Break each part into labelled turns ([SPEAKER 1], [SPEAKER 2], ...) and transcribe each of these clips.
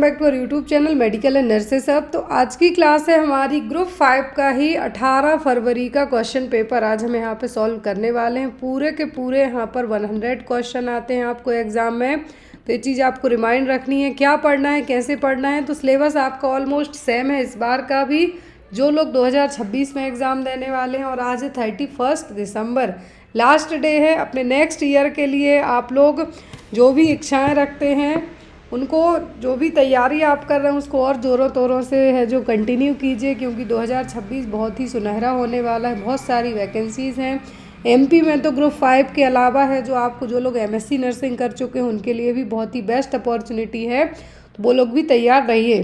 [SPEAKER 1] Back to our YouTube channel medical and nurses hub. तो आज की क्लास है हमारी ग्रुप 5 का ही 18 फरवरी का क्वेश्चन पेपर आज हम यहाँ पे सॉल्व करने वाले हैं। पूरे के पूरे यहाँ पर 100 क्वेश्चन आते हैं आपको एग्जाम में, तो ये चीज़ आपको रिमाइंड रखनी है क्या पढ़ना है, कैसे पढ़ना है। तो सिलेबस आपका ऑलमोस्ट सेम है इस बार का भी, जो लोग 2026 में एग्ज़ाम देने वाले हैं। और आज है 31 दिसंबर, लास्ट डे है अपने नेक्स्ट ईयर के लिए। आप लोग जो भी इच्छाएं रखते हैं उनको, जो भी तैयारी आप कर रहे हैं उसको और ज़ोरों तोरों से है जो कंटिन्यू कीजिए, क्योंकि 2026 बहुत ही सुनहरा होने वाला है। बहुत सारी वैकेंसीज़ हैं एमपी में, तो ग्रुप 5 के अलावा है जो आपको, जो लोग एमएससी नर्सिंग कर चुके हैं उनके लिए भी बहुत ही बेस्ट अपॉर्चुनिटी है, तो वो लोग भी तैयार रहिए।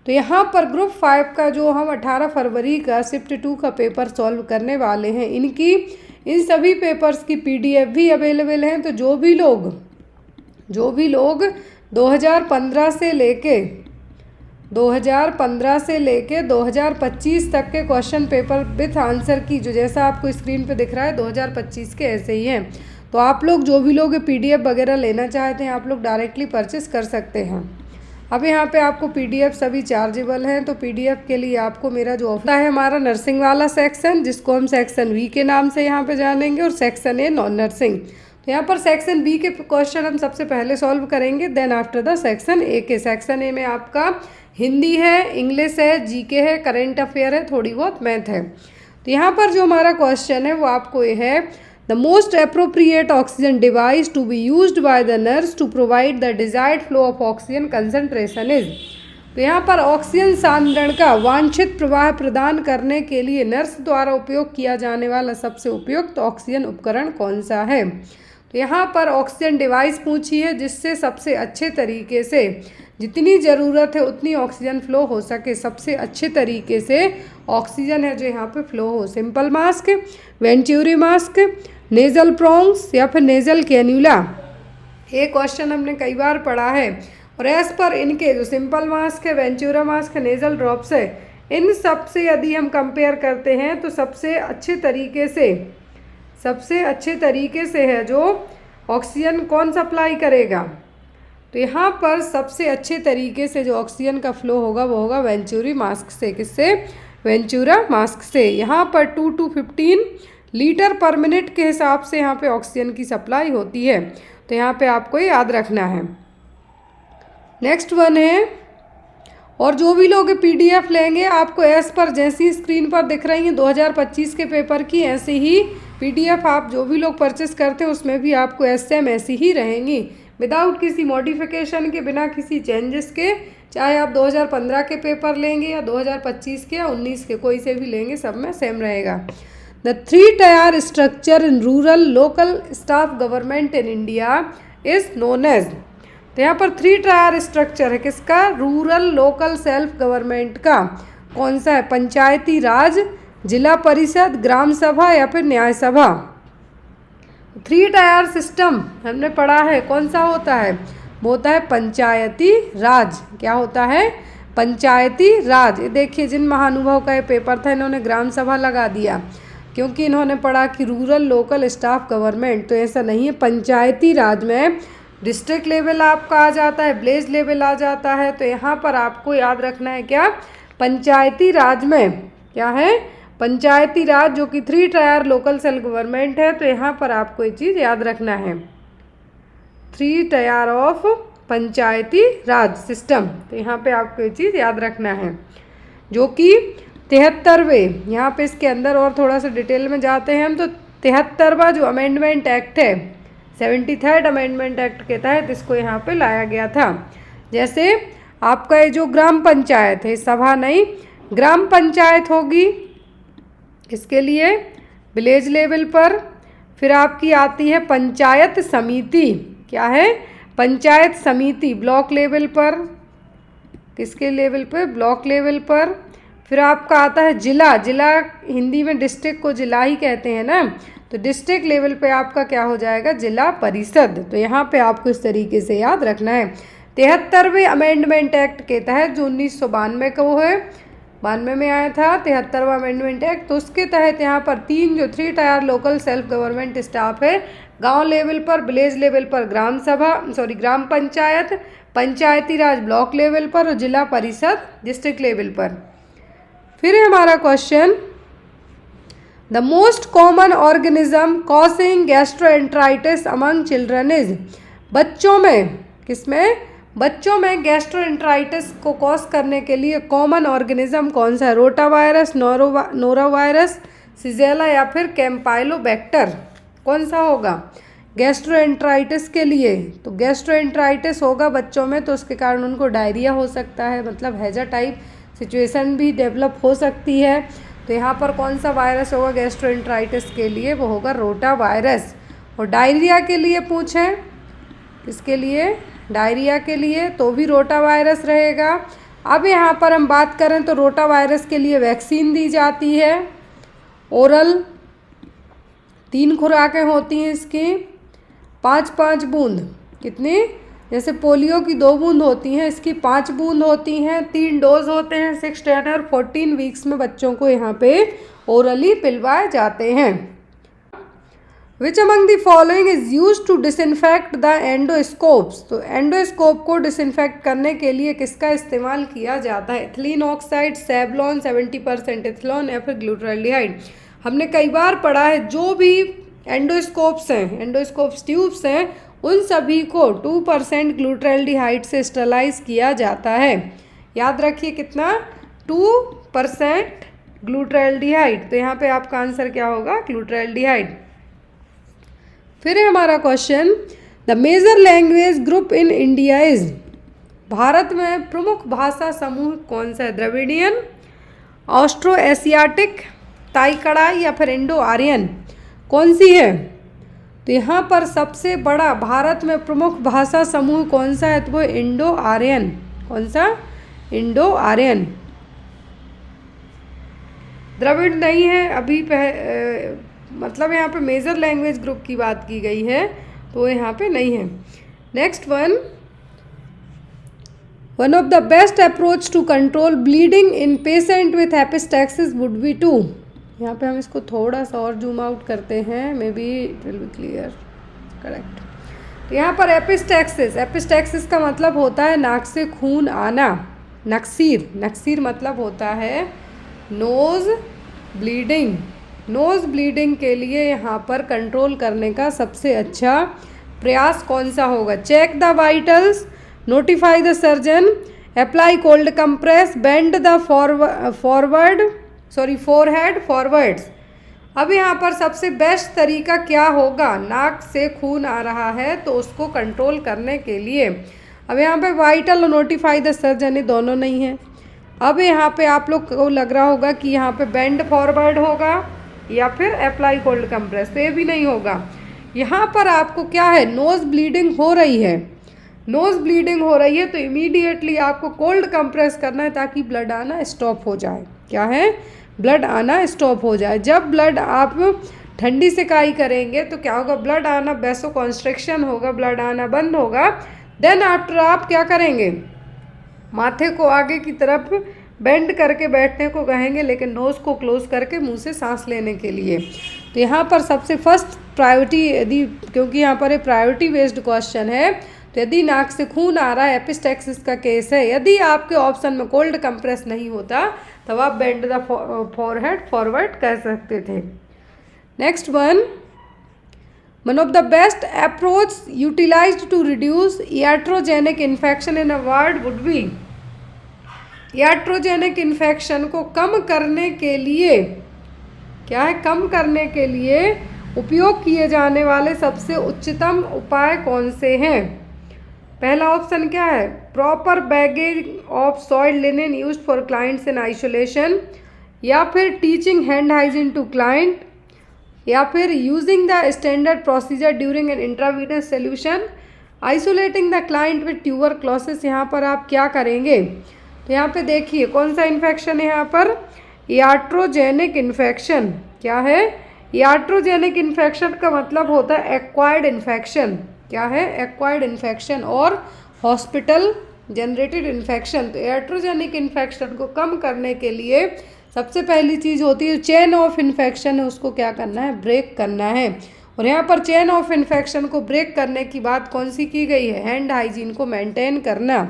[SPEAKER 1] तो यहाँ पर ग्रुप 5 का जो हम 18 फरवरी का शिफ्ट 2 का पेपर सॉल्व करने वाले हैं, इन सभी पेपर्स की पीडीएफ भी अवेलेबल हैं। तो जो भी लोग 2015 से लेके 2025 तक के क्वेश्चन पेपर विथ आंसर की, जो जैसा आपको स्क्रीन पे दिख रहा है 2025 के ऐसे ही हैं, तो आप लोग जो भी लोग पीडीएफ वगैरह लेना चाहते हैं आप लोग डायरेक्टली परचेस कर सकते हैं। अब यहाँ पे आपको पीडीएफ सभी चार्जेबल हैं। तो पीडीएफ के लिए आपको मेरा जो ऑफर है, हमारा नर्सिंग वाला सेक्शन, जिसको हम सेक्शन वी के नाम से यहाँ पे जानेंगे, और सेक्शन ए नॉन नर्सिंग। तो यहाँ पर सेक्शन बी के क्वेश्चन हम सबसे पहले सॉल्व करेंगे, then after the section A के। सेक्शन ए में आपका हिंदी है, इंग्लिश है, जीके है, करंट अफेयर है, थोड़ी बहुत मैथ है। तो यहाँ पर जो हमारा क्वेश्चन है वो आपको ये है, the most appropriate oxygen device to be used by the nurse to provide the desired flow of oxygen concentration is. तो यहाँ पर ऑक्सीजन सांद्रण का वांछित प्रवाह प्रदान करने के लिए नर्स द्वारा उपयोग किया जाने वाला सबसे उपयुक्त ऑक्सीजन उपकरण कौन सा है। तो यहाँ पर ऑक्सीजन डिवाइस पूछी है जिससे सबसे अच्छे तरीके से, जितनी ज़रूरत है उतनी ऑक्सीजन फ्लो हो सके, सबसे अच्छे तरीके से ऑक्सीजन है जो यहाँ पे फ्लो हो। Simple mask, venturi mask, nasal prongs या फिर नेज़ल कैन्यूला। ये क्वेश्चन हमने कई बार पढ़ा है। और एज पर इनके जो सिंपल मास्क है, वेंचुरा मास्क है, नेज़ल ड्रॉप्स है, इन सब से यदि हम कंपेयर करते हैं तो सबसे अच्छे तरीके से है जो ऑक्सीजन कौन सप्लाई करेगा। तो यहाँ पर सबसे अच्छे तरीके से जो ऑक्सीजन का फ्लो होगा वो होगा वेंचुरी मास्क से। किससे? वेंचुरा मास्क से। यहाँ पर 2 to 15 लीटर पर मिनट के हिसाब से यहाँ पे ऑक्सीजन की सप्लाई होती है। तो यहाँ पे आपको याद रखना है। नेक्स्ट वन है, और जो भी लोग पीडीएफ लेंगे आपको एज पर जैसी स्क्रीन पर दिख रही हैं 2025 के पेपर की, ऐसे ही पीडीएफ आप जो भी लोग परचेस करते हैं उसमें भी आपको सेम ऐसी ही रहेंगी, विदाउट किसी मॉडिफिकेशन के, बिना किसी चेंजेस के। चाहे आप 2015 के पेपर लेंगे या 2025 के या 19 के, कोई से भी लेंगे, सब में सेम रहेगा। The 3 tier structure in rural local staff government in India is known as. तो यहाँ पर 3 टायर स्ट्रक्चर है किसका? रूरल लोकल सेल्फ गवर्नमेंट का। कौन सा है? पंचायती राज, जिला परिषद, ग्राम सभा या फिर न्याय सभा। 3 टायर सिस्टम हमने पढ़ा है, कौन सा होता है? वो होता है पंचायती राज। क्या होता है? पंचायती राज। ये देखिए, जिन महानुभाव का ये पेपर था इन्होंने ग्राम सभा लगा दिया, क्योंकि इन्होंने पढ़ा कि रूरल लोकल स्टाफ गवर्नमेंट। तो ऐसा नहीं है, पंचायती राज में डिस्ट्रिक्ट लेवल आपका आ जाता है, विलेज लेवल आ जाता है। तो यहाँ पर आपको याद रखना है क्या? पंचायती राज में क्या है? पंचायती राज, जो कि 3 टायर लोकल सेल्फ गवर्नमेंट है। तो यहाँ पर आपको ये चीज़ याद रखना है, 3 tyre of Panchayati Raj system. तो यहाँ पे आपको ये चीज़ याद रखना है, जो कि 73वें, यहाँ पे इसके अंदर और थोड़ा सा डिटेल में जाते हैं हम, तो 73वां जो अमेंडमेंट एक्ट है, 73rd अमेंडमेंट एक्ट के तहत इसको यहाँ पे लाया गया था। जैसे आपका ये जो ग्राम पंचायत है, सभा नहीं, ग्राम पंचायत होगी इसके लिए विलेज लेवल पर। फिर आपकी आती है पंचायत समिति। क्या है? पंचायत समिति ब्लॉक लेवल पर। किसके लेवल पे? ब्लॉक लेवल पर। फिर आपका आता है जिला। जिला हिंदी में डिस्ट्रिक्ट को जिला ही कहते हैं ना, तो डिस्ट्रिक्ट लेवल पे आपका क्या हो जाएगा? जिला परिषद। तो यहाँ पे आपको इस तरीके से याद रखना है। 73वें अमेंडमेंट एक्ट के तहत जो 1992 का वो है, 92 में आया था 73वां अमेंडमेंट एक्ट। तो उसके तहत यहाँ पर 3 tyre local self government staff है, गांव लेवल पर, विलेज लेवल पर ग्राम पंचायत, पंचायती राज ब्लॉक लेवल पर और जिला परिषद डिस्ट्रिक्ट लेवल पर। फिर है हमारा question, the most common organism causing gastroenteritis among children is. बच्चों में, किसमें? बच्चों में गैस्ट्रोएंटराइटिस को कॉज करने के लिए कॉमन ऑर्गेनिज्म कौन सा है? रोटावायरस, नोरोवायरस, सिजेला या फिर कैम्पाइलोबैक्टर, कौन सा होगा गैस्ट्रोएंटराइटिस के लिए? तो गैस्ट्रोएंटराइटिस होगा बच्चों में तो उसके कारण उनको डायरिया हो सकता है, मतलब हैजा टाइप सिचुएशन भी डेवलप हो सकती है। तो यहाँ पर कौन सा वायरस होगा गैस्ट्रोएंटराइटिस के लिए? वो होगा रोटावायरस। और डायरिया के लिए पूछें, किसके लिए? डायरिया के लिए, तो भी रोटावायरस रहेगा। अब यहाँ पर हम बात करें तो रोटावायरस के लिए वैक्सीन दी जाती है, ओरल 3 खुराकें होती हैं इसकी, 5-5 बूंद, कितनी? जैसे पोलियो की 2 बूंद होती हैं, इसकी 5 बूंद होती हैं, 3 डोज होते हैं, 6, 10 और 14 वीक्स में बच्चों को यहाँ पे ओरली पिलवाए जाते हैं। Which among the following is used to disinfect the endoscopes? तो एंडोस्कोप को डिसइंफेक्ट करने के लिए किसका इस्तेमाल किया जाता है? एथिलीन ऑक्साइड, सेवलॉन 70% एथिलॉन या फिर ग्लूटाल्डिहाइड। हमने कई बार पढ़ा है जो भी एंडोस्कोप्स हैं, एंडोस्कोप्स ट्यूब्स हैं, उन सभी को 2% ग्लूटाल्डिहाइड से स्टरलाइज किया जाता है। याद रखिए कितना? 2% ग्लूटाल्डिहाइड। तो यहाँ पे आपका आंसर क्या होगा? ग्लूटाल्डिहाइड। फिर है हमारा question, the major language group in India is. Bharat में प्रमुख भाषा समूह कौन सा है? द्रविडियन, ऑस्ट्रो एशियाटिक, ताई कड़ाई या फिर इंडो आर्यन, कौन सी है? तो यहाँ पर सबसे बड़ा भारत में प्रमुख भाषा समूह कौन सा है? तो वो इंडो आर्यन। कौन सा? Indo Aryan. द्रविड़ नहीं है अभी, मतलब यहाँ पे मेजर लैंग्वेज ग्रुप की बात की गई है तो यहाँ पे नहीं है। Next one of the best approach to control bleeding in patient with epistaxis would be to. यहाँ पे हम इसको थोड़ा सा और जूम आउट करते हैं, may be it will be clear. Correct. तो यहाँ पर एपिस्टैक्सिस का मतलब होता है नाक से खून आना। नक्सीर मतलब होता है नोज ब्लीडिंग। नोज़ ब्लीडिंग के लिए यहाँ पर कंट्रोल करने का सबसे अच्छा प्रयास कौन सा होगा? Check the vitals, notify the surgeon, apply cold compress, bend the forehead forwards. अब यहाँ पर सबसे बेस्ट तरीका क्या होगा? नाक से खून आ रहा है तो उसको कंट्रोल करने के लिए। अब यहाँ पे वाइटल और नोटिफाई द सर्जन ये दोनों नहीं है। अब यहाँ पे आप लोग को लग रहा होगा कि यहाँ पे बेंड फॉरवर्ड होगा या फिर अप्लाई कोल्ड कंप्रेस, तो ये भी नहीं होगा। यहाँ पर आपको क्या है? नोज़ ब्लीडिंग हो रही है, नोज़ ब्लीडिंग हो रही है तो इमीडिएटली आपको कोल्ड कंप्रेस करना है ताकि ब्लड आना स्टॉप हो जाए। क्या है? ब्लड आना स्टॉप हो जाए। जब ब्लड आप ठंडी से काई करेंगे तो क्या होगा? ब्लड आना वैसो कॉन्स्ट्रिक्शन होगा, ब्लड आना बंद होगा। देन आफ्टर आप क्या करेंगे? माथे को आगे की तरफ बेंड करके बैठने को कहेंगे, लेकिन नोज़ को क्लोज करके मुंह से सांस लेने के लिए। तो यहाँ पर सबसे फर्स्ट प्रायोरिटी, यदि क्योंकि यहाँ पर ये प्रायोरिटी बेस्ड क्वेश्चन है, तो यदि नाक से खून आ रहा है, एपिस्टैक्सिस का केस है, यदि आपके ऑप्शन में कोल्ड कंप्रेस नहीं होता तब आप बेंड द फोरहेड फॉरवर्ड कह सकते थे। Next one of the best approach utilised to reduce iatrogenic infection in a ward would be. iatrogenic infection को कम करने के लिए क्या है? कम करने के लिए उपयोग किए जाने वाले सबसे उच्चतम उपाय कौन से हैं? पहला ऑप्शन क्या है? Proper bagging of soiled linen used for clients in isolation, या फिर teaching hand hygiene to client, या फिर using the standard procedure during an intravenous solution, isolating the client with tuberculosis. यहाँ पर आप क्या करेंगे? तो यहाँ पे देखिए कौन सा इन्फेक्शन है यहाँ पर? iatrogenic infection. क्या है? iatrogenic इन्फेक्शन का मतलब होता है एक्वायर्ड इन्फेक्शन। क्या है? एक्वायर्ड इन्फेक्शन और हॉस्पिटल जनरेटेड इन्फेक्शन। तो iatrogenic इन्फेक्शन को कम करने के लिए सबसे पहली चीज़ होती है चेन ऑफ इन्फेक्शन है, उसको क्या करना है, ब्रेक करना है। और यहाँ पर चेन ऑफ इन्फेक्शन को ब्रेक करने की बात कौन सी की गई है, हैंड हाइजीन को मेंटेन करना।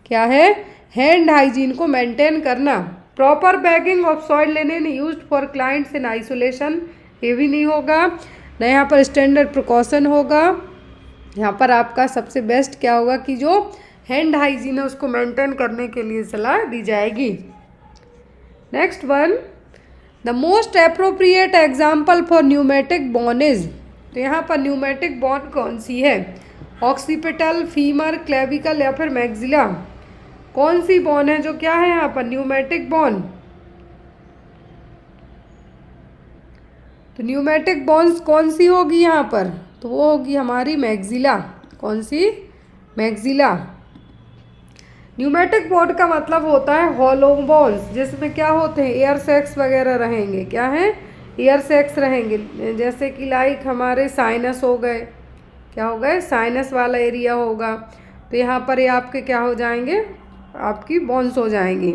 [SPEAKER 1] क्या है, हैंड हाइजीन को मेंटेन करना। Proper bagging of soil linen used for clients in isolation, ये भी नहीं होगा ना। यहाँ पर स्टैंडर्ड प्रिकॉशन होगा। यहाँ पर आपका सबसे बेस्ट क्या होगा कि जो हैंड हाइजीन है उसको मेंटेन करने के लिए सलाह दी जाएगी। Next one, the most appropriate example for pneumatic bone is. तो यहाँ पर न्यूमेटिक बोन कौन सी है, ऑक्सीपिटल, फीमर, क्लेविकल या फिर मैक्सिला। कौन सी बोन है जो क्या है यहाँ पर न्यूमेटिक बोन। तो न्यूमेटिक बोन्स कौन सी होगी यहाँ पर, तो वो होगी हमारी मैक्सिला। कौन सी, मैक्सिला। न्यूमेटिक बोन का मतलब होता है हॉलो बोन्स, जिसमें क्या होते हैं, एयर सैक्स वगैरह रहेंगे। क्या है, एयर सैक्स रहेंगे, जैसे कि लाइक हमारे साइनस हो गए, क्या हो गए, साइनस वाला एरिया होगा। तो यहाँ पर ये आपके क्या हो जाएंगे, आपकी बोन्स हो जाएंगी।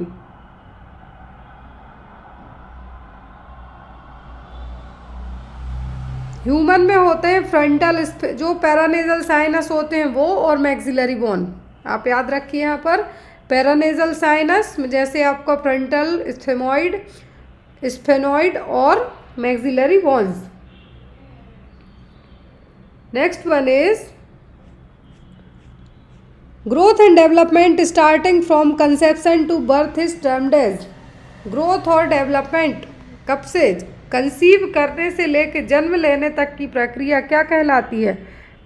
[SPEAKER 1] ह्यूमन में होते हैं फ्रंटल, जो पैरानेजल साइनस होते हैं वो, और मैक्सिलरी बोन। आप याद रखिए यहाँ पर पैरानेजल साइनस जैसे आपका फ्रंटल, स्फेमॉइड, स्फेनॉइड और maxillary bones. Next one is growth and development starting from conception to birth is termed as. Growth और डेवलपमेंट कब से, कंसीव करने से लेकर जन्म लेने तक की प्रक्रिया क्या कहलाती है,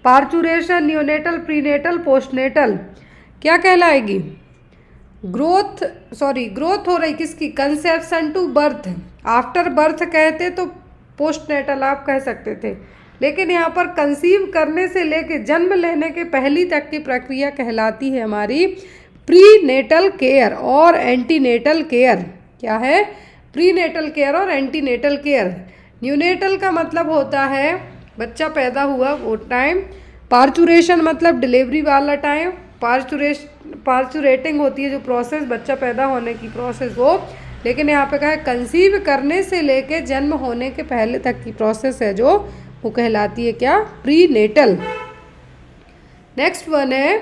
[SPEAKER 1] पार्चुरेशन, न्यूनेटल, प्रीनेटल, पोस्टनेटल। क्या कहलाएगी, ग्रोथ, ग्रोथ हो रही किसकी, conception to birth. After birth कहते तो पोस्टनेटल आप कह सकते थे, लेकिन यहाँ पर कंसीव करने से लेके जन्म लेने के पहली तक की प्रक्रिया कहलाती है हमारी प्रीनेटल केयर और एंटीनेटल केयर। क्या है, प्रीनेटल केयर और एंटीनेटल केयर। न्यूनेटल का मतलब होता है बच्चा पैदा हुआ वो टाइम, पार्चुरेशन मतलब डिलीवरी वाला टाइम, पार्चुरेटिंग होती है जो प्रोसेस, बच्चा पैदा होने की प्रोसेस वो। लेकिन यहाँ पे कहा है कंसीव करने से लेके जन्म होने के पहले तक की प्रोसेस है जो वो कहलाती है क्या, प्रीनेटल। नेक्स्ट वन है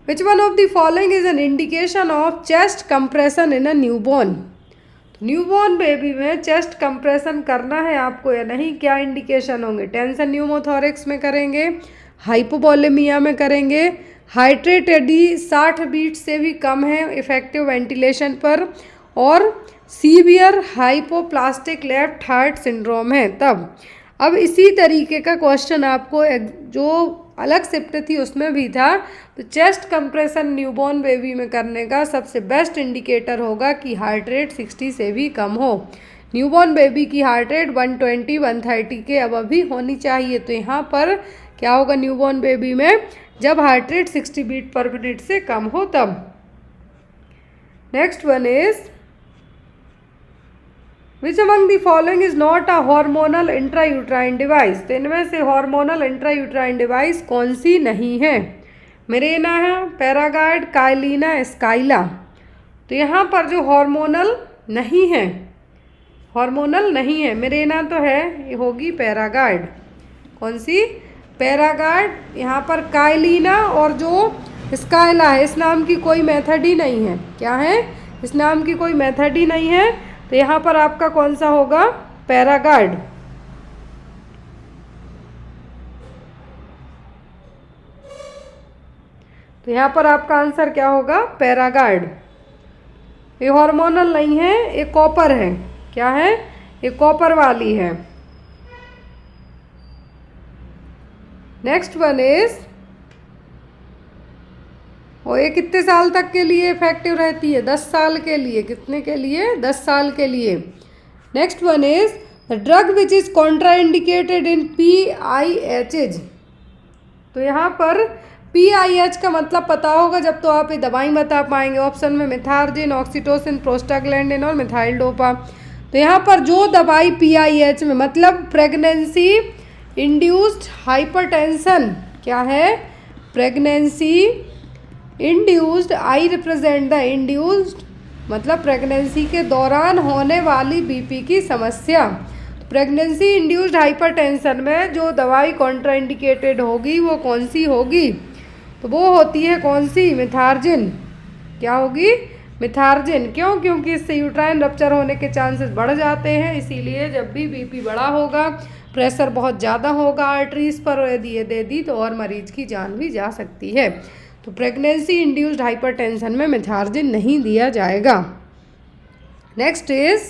[SPEAKER 1] which one of the following is an indication of chest compression in a newborn. Newborn baby में चेस्ट कंप्रेशन करना है आपको या नहीं, क्या इंडिकेशन होंगे, टेंशन न्यूमोथोरिक्स में करेंगे, हाइपोवोलेमिया में करेंगे, हाइड्रेट यदि 60 बीट से भी कम है इफेक्टिव वेंटिलेशन पर, और severe hypoplastic left heart syndrome है तब। अब इसी तरीके का क्वेश्चन आपको जो अलग शिफ्ट थी उसमें भी था। तो चेस्ट कंप्रेशन न्यूबॉर्न बेबी में करने का सबसे बेस्ट इंडिकेटर होगा कि हार्ट रेट 60 से भी कम हो। न्यूबॉर्न बेबी की हार्ट रेट 120-130 के अब अभी होनी चाहिए। तो यहाँ पर क्या होगा न्यूबॉर्न बेबी में, जब heart rate 60 beat per minute से कम हो तब। Next one is which among the following is not a hormonal intrauterine device. तो इनमें से हार्मोनल इंट्रायूट्राइन डिवाइस कौन सी नहीं है, मिरेना है, पैरागार्ड, काइलिना, स्काइला। तो यहाँ पर जो हार्मोनल नहीं है, हार्मोनल नहीं है, मिरेना तो है, ये होगी पैरागार्ड। कौन सी, पैरागार्ड। यहाँ पर काइलिना और जो स्काइला है, इस नाम की कोई मेथड ही नहीं है। क्या है, इस नाम की कोई मेथड ही नहीं है। तो यहाँ पर आपका कौन सा होगा, पैरागार्ड। तो यहाँ पर आपका आंसर क्या होगा, पैरागार्ड। ये हार्मोनल नहीं है, ये कॉपर है। क्या है, ये कॉपर वाली है। नेक्स्ट वन इज, और ये कितने साल तक के लिए इफेक्टिव रहती है, 10 साल के लिए। कितने के लिए, 10 साल के लिए। Next one is the drug which is contraindicated in PIH। तो यहाँ पर PIH का मतलब पता होगा जब तो आप ये दवाई बता पाएंगे। ऑप्शन में मिथार्जिन, ऑक्सीटोसिन, प्रोस्टाग्लैंडिन और मिथाइल डोपा। तो यहाँ पर जो दवाई PIH में मतलब प्रेगनेंसी इंड्यूस्ड हाइपरटेंशन, क्या है, pregnancy induced, I represent the induced मतलब प्रेगनेंसी के दौरान होने वाली बीपी की समस्या। प्रेगनेंसी इंड्यूस्ड हाइपरटेंशन में जो दवाई कॉन्ट्राइंडिकेटेड होगी वो कौन सी होगी? तो वो होती है कौन सी? मिथार्जिन। क्या होगी? मिथार्जिन। क्यों? क्योंकि इससे यूट्राइन रप्चर होने के चांसेस बढ़ जाते हैं, इसीलिए जब भी बीपी बढ़ा होगा, प्रेशर बहुत ज़्यादा होगा आर्टरीज पर, यदि ये दे दी तो और मरीज की जान भी जा सकती है। तो प्रेगनेंसी इंड्यूस्ड हाइपरटेंशन में मिथार्जिन नहीं दिया जाएगा। Next is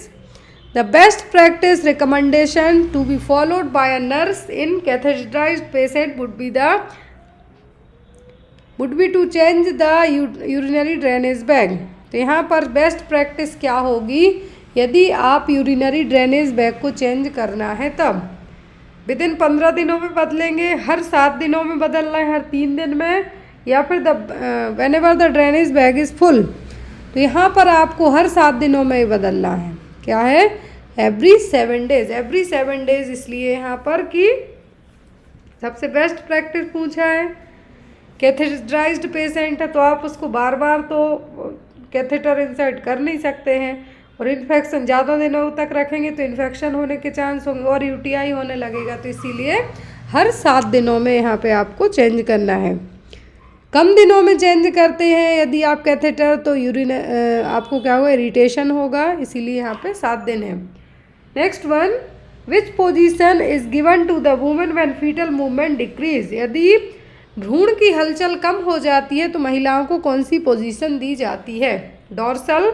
[SPEAKER 1] the best practice recommendation to be followed by a nurse in catheterised patient would be to change the urinary drainage bag. तो यहाँ पर बेस्ट प्रैक्टिस क्या होगी? यदि आप यूरिनरी ड्रेनेज बैग को चेंज करना है तब विद इन 15 दिनों में बदलेंगे, हर 7 दिनों में बदलना है, हर 3 दिन में, या फिर when ever the drainage bag is full. तो यहाँ पर आपको हर 7 दिनों में ही बदलना है। क्या है? Every 7 days. एवरी 7 डेज इसलिए यहाँ पर कि सबसे बेस्ट प्रैक्टिस पूछा है। कैथेटराइज्ड पेशेंट है तो आप उसको बार बार तो कैथेटर इंसर्ट कर नहीं सकते हैं, और इन्फेक्शन ज़्यादा दिनों तक रखेंगे तो इन्फेक्शन होने के चांस होंगे और यूटीआई होने लगेगा। तो इसीलिए हर 7 दिनों में यहाँ पे आपको चेंज करना है। कम दिनों में चेंज करते हैं यदि आप कैथेटर तो यूरिन आपको क्या होगा? इरिटेशन होगा, इसीलिए यहाँ पे 7 दिन है। Next one, which position is given to the women when fetal movement decrease. यदि भ्रूण की हलचल कम हो जाती है तो महिलाओं को कौन सी पोजीशन दी जाती है? डोर्सल,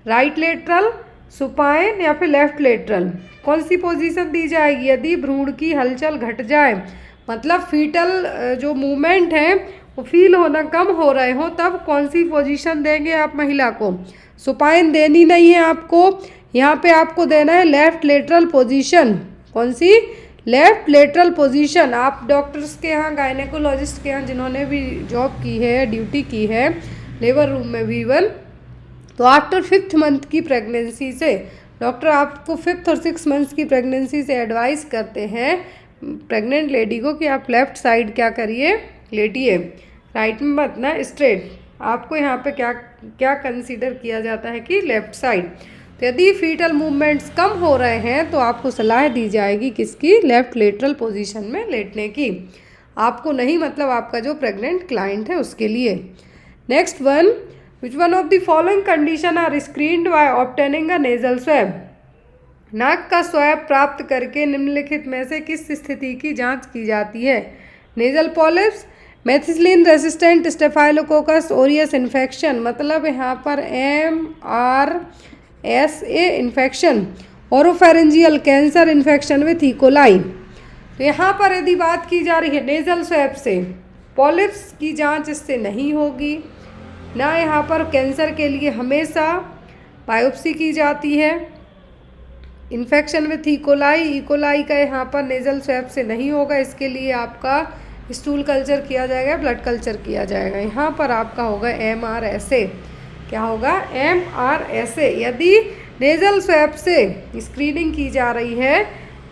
[SPEAKER 1] राइट लेटरल, सुपाइन या फिर लेफ्ट लेटरल? कौन सी पोजीशन दी जाएगी यदि भ्रूण की हलचल घट जाए, मतलब फीटल जो मूवमेंट है वो फील होना कम हो रहे हो, तब कौन सी पोजीशन देंगे आप महिला को? सुपाइन देनी नहीं है आपको, यहाँ पे आपको देना है लेफ्ट लेटरल पोजीशन। कौन सी? Left lateral position. आप डॉक्टर्स के यहाँ, गायनेकोलॉजिस्ट के यहाँ जिन्होंने भी जॉब की है, ड्यूटी की है लेबर रूम में भी इवन, तो आफ्टर 5th मंथ की प्रेगनेंसी से डॉक्टर आपको 5th और 6th मंथ की प्रेगनेंसी से एडवाइस करते हैं प्रेग्नेंट लेडी को कि आप लेफ्ट साइड क्या करिए? लेटिए, राइट में मत ना, स्ट्रेट। आपको यहाँ पे क्या क्या कंसीडर किया जाता है कि लेफ्ट साइड। तो यदि फीटल मूवमेंट्स कम हो रहे हैं तो आपको सलाह दी जाएगी किसकी? लेफ्ट लेटरल पोजीशन में लेटने की। आपको नहीं, मतलब आपका जो प्रेग्नेंट क्लाइंट है उसके लिए। Next one, which one of the following condition are screened by obtaining a nasal swab. नाक का स्वैब प्राप्त करके निम्नलिखित में से किस स्थिति की जांच की जाती है? Nasal polyps, methicillin resistant staphylococcus Orius infection, मतलब यहाँ पर MRSA infection, oropharyngeal cancer infection with E coli. तो यहाँ पर यदि बात की जा रही है नेजल स्वैब से, पॉलिप्स की जांच इससे नहीं होगी ना, यहाँ पर कैंसर के लिए हमेशा बायोप्सी की जाती है। इन्फेक्शन विथ इकोलाई का यहाँ पर नेजल स्वैब से नहीं होगा, इसके लिए आपका स्टूल कल्चर किया जाएगा, ब्लड कल्चर किया जाएगा। यहाँ पर आपका होगा MRSA। क्या होगा? MRSA। यदि नेजल स्वैब से स्क्रीनिंग की जा रही है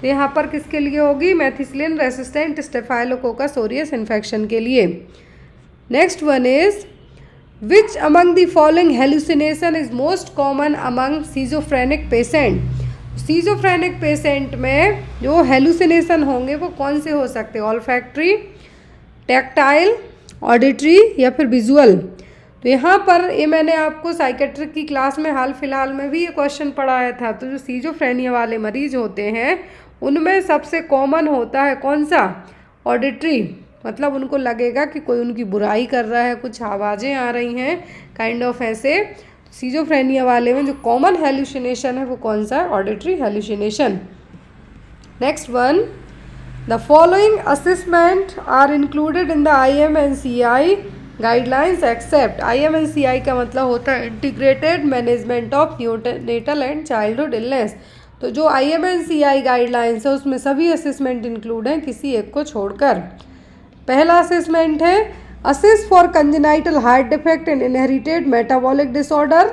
[SPEAKER 1] तो यहाँ पर किसके लिए होगी? Methicillin resistant staphylococcus Orius infection के लिए। Next one is, which among the following hallucination is most common among schizophrenic patient. Schizophrenic patient में जो हेलुसिनेशन होंगे वो कौन से हो सकते हैं? ऑल्फैक्टरी, टैक्टाइल, ऑडिटरी या फिर विजुअल। तो यहाँ पर ये मैंने आपको साइकेट्रिक की क्लास में हाल फिलहाल में भी ये क्वेश्चन पढ़ाया था। तो जो सीजोफ्रेनिया वाले मरीज होते हैं उनमें सबसे कॉमन होता है कौन सा? ऑडिटरी, मतलब उनको लगेगा कि कोई उनकी बुराई कर रहा है, कुछ आवाज़ें आ रही हैं, काइंड ऑफ ऐसे। सीजोफ्रेनिया वाले में जो कॉमन हेलुसिनेशन है वो कौन सा है? Auditory hallucination. Next one, the following assessment are included in the IMNCI guidelines except. IMNCI का मतलब होता है integrated management of neonatal and childhood illness. तो जो IMNCI गाइडलाइंस है उसमें सभी असेसमेंट इंक्लूड हैं, किसी एक को छोड़कर। पहला असेसमेंट है assess for congenital heart defect and inherited metabolic disorder.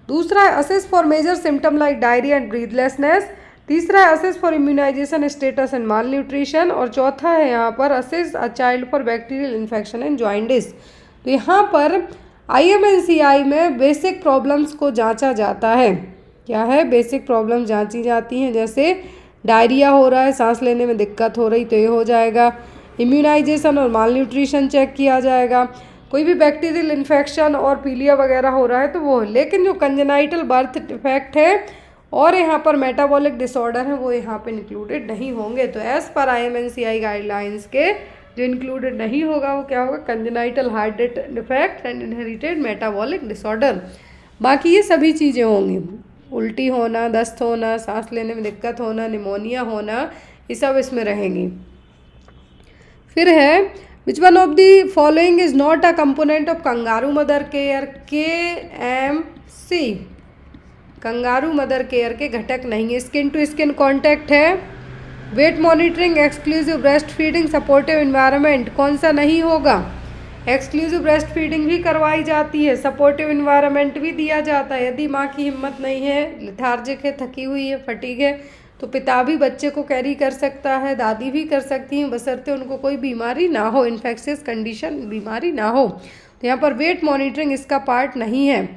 [SPEAKER 1] दूसरा है assess for major symptom like diarrhoea and breathlessness. तीसरा है assess for immunisation status and malnutrition. और चौथा है यहाँ पर assess a child for bacterial infection and jaundice. तो यहाँ पर IMNCI में बेसिक प्रॉब्लम्स को जांचा जाता है। क्या है? बेसिक प्रॉब्लम जांची जाती हैं, जैसे डायरिया हो रहा है, सांस लेने में दिक्कत हो रही तो ये हो जाएगा। इम्यूनाइजेशन और माल न्यूट्रिशन चेक किया जाएगा। कोई भी बैक्टीरियल इन्फेक्शन और पीलिया वगैरह हो रहा है तो वो, लेकिन जो कंजेनाइटल बर्थ डिफेक्ट है और यहाँ पर मेटाबॉलिक डिसऑर्डर है वो यहाँ पे इंक्लूडेड नहीं होंगे। तो एज़ पर IMNCI गाइडलाइंस के जो इंक्लूडेड नहीं होगा वो क्या होगा? Congenital heart defect and inherited metabolic disorder. बाकी ये सभी चीज़ें होंगी, उल्टी होना, दस्त होना, सांस लेने में दिक्कत होना, निमोनिया होना, ये सब इसमें रहेंगी। फिर है which one of the following is not a component of kangaroo mother care? KMC kangaroo mother care के घटक नहीं है। स्किन टू स्किन कॉन्टैक्ट है। Weight monitoring, exclusive breastfeeding, supportive environment, कौन सा नहीं होगा? एक्सक्लूसिव ब्रेस्ट फीडिंग भी करवाई जाती है, सपोर्टिव इन्वायरमेंट भी दिया जाता है। यदि माँ की हिम्मत नहीं है, लेथार्जिक है, थकी हुई है, फटीग है, तो पिता भी बच्चे को कैरी कर सकता है, दादी भी कर सकती हैं, बशर्ते उनको कोई बीमारी ना हो, इन्फेक्शियस कंडीशन बीमारी ना हो। तो यहाँ पर वेट मॉनिटरिंग इसका पार्ट नहीं है।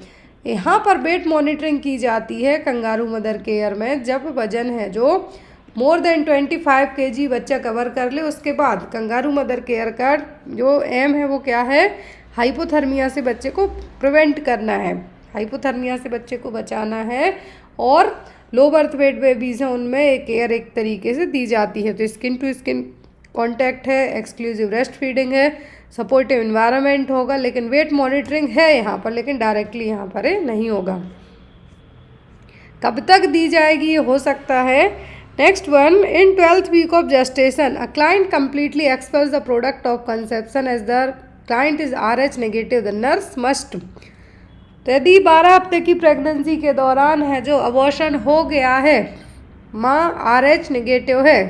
[SPEAKER 1] यहाँ पर वेट मॉनिटरिंग की जाती है कंगारू मदर केयर में जब वजन है जो मोर देन 25 kg बच्चा कवर कर ले, उसके बाद कंगारू मदर केयर का जो एम है वो क्या है? हाइपोथर्मिया से बच्चे को प्रिवेंट करना है, हाइपोथर्मिया से बच्चे को बचाना है। और लो बर्थ वेट बेबीज़ हैं उनमें एक केयर एक तरीके से दी जाती है। तो स्किन टू स्किन कॉन्टैक्ट है, एक्सक्लूसिव ब्रेस्ट फीडिंग है, सपोर्टिव इन्वायरमेंट होगा, लेकिन वेट मॉनिटरिंग है यहाँ पर, लेकिन डायरेक्टली यहाँ पर नहीं होगा। कब तक दी जाएगी ये हो सकता है। Next one, in 12th week of gestation a client completely expels the product of conception as the client is RH negative, the nurse must। तो यदि 12 हफ्ते की प्रेगनेंसी के दौरान है जो अबॉर्शन हो गया है, माँ RH नेगेटिव है,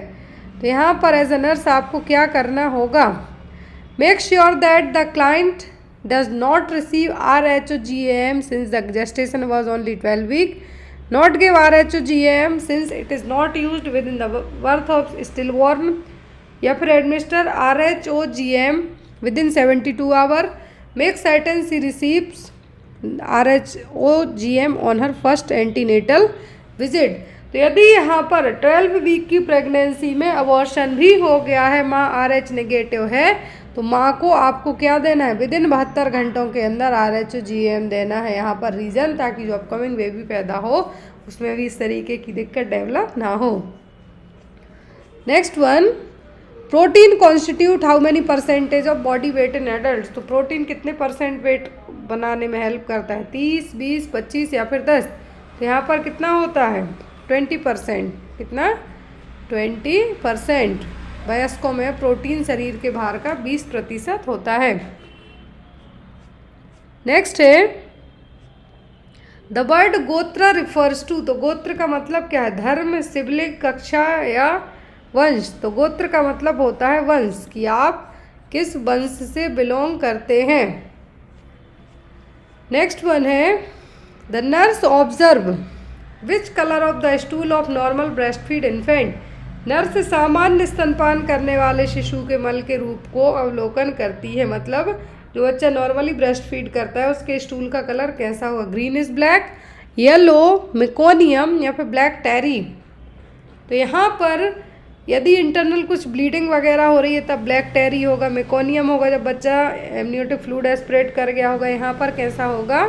[SPEAKER 1] तो यहाँ पर एज अ नर्स आपको क्या करना होगा? Make sure that the client does not receive RHO-GAM since the gestation was only 12 week, not give RHO-GAM since it is not used within the birth of stillborn, या फिर administer RHO-GAM within 72 hours, make certain she receives RHO-GAM on her first antenatal visit। तो यदि यहाँ पर 12 week की pregnancy में abortion भी हो गया है, माँ RH नेगेटिव है, तो माँ को आपको क्या देना है? विदिन 72 घंटों के अंदर RHO-GAM देना है। यहाँ पर रीज़न, ताकि जो अपकमिंग बेबी पैदा हो उसमें भी इस तरीके की दिक्कत डेवलप ना हो। Next one, protein constitute how many % of body weight in adult? तो प्रोटीन कितने % वेट बनाने में हेल्प करता है? 30, 20, 25 या फिर 10? तो यहाँ पर कितना होता है? 20%। कितना? 20%। वयस्कों में प्रोटीन शरीर के भार का 20% होता है। नेक्स्ट है द वर्ड गोत्र रिफर्स टू। तो गोत्र का मतलब क्या है? धर्म, सिबलिंग, कक्षा या वंश। तो गोत्र का मतलब होता है वंश, कि आप किस वंश से बिलोंग करते हैं। नेक्स्ट वन है the nurse observe which colour of the stool of normal breast feed infant. Nurse सामान्य स्तनपान करने वाले शिशु के मल के रूप को अवलोकन करती है, मतलब जो बच्चा नॉर्मली ब्रेस्ट फीड करता है उसके स्टूल का कलर कैसा होगा? Green is black, yellow meconium या फिर ब्लैक टेरी। तो यहाँ पर यदि इंटरनल कुछ ब्लीडिंग वगैरह हो रही है तब ब्लैक टेरी होगा, मेकोनियम होगा जब बच्चा एमनियोटिक फ्लूइड एस्पिरेट कर गया होगा। यहाँ पर कैसा होगा?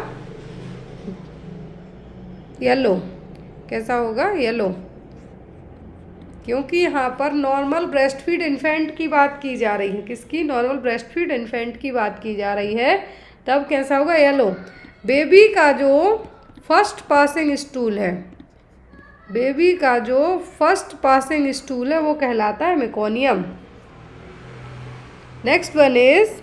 [SPEAKER 1] येलो। कैसा होगा? येलो, क्योंकि यहाँ पर नॉर्मल ब्रेस्ट फीड इन्फेंट की बात की जा रही है। किसकी? नॉर्मल ब्रेस्ट फीड इन्फेंट की बात की जा रही है, तब कैसा होगा? येलो। बेबी का जो फर्स्ट पासिंग स्टूल है, बेबी का जो फर्स्ट पासिंग स्टूल है वो कहलाता है meconium. Next one is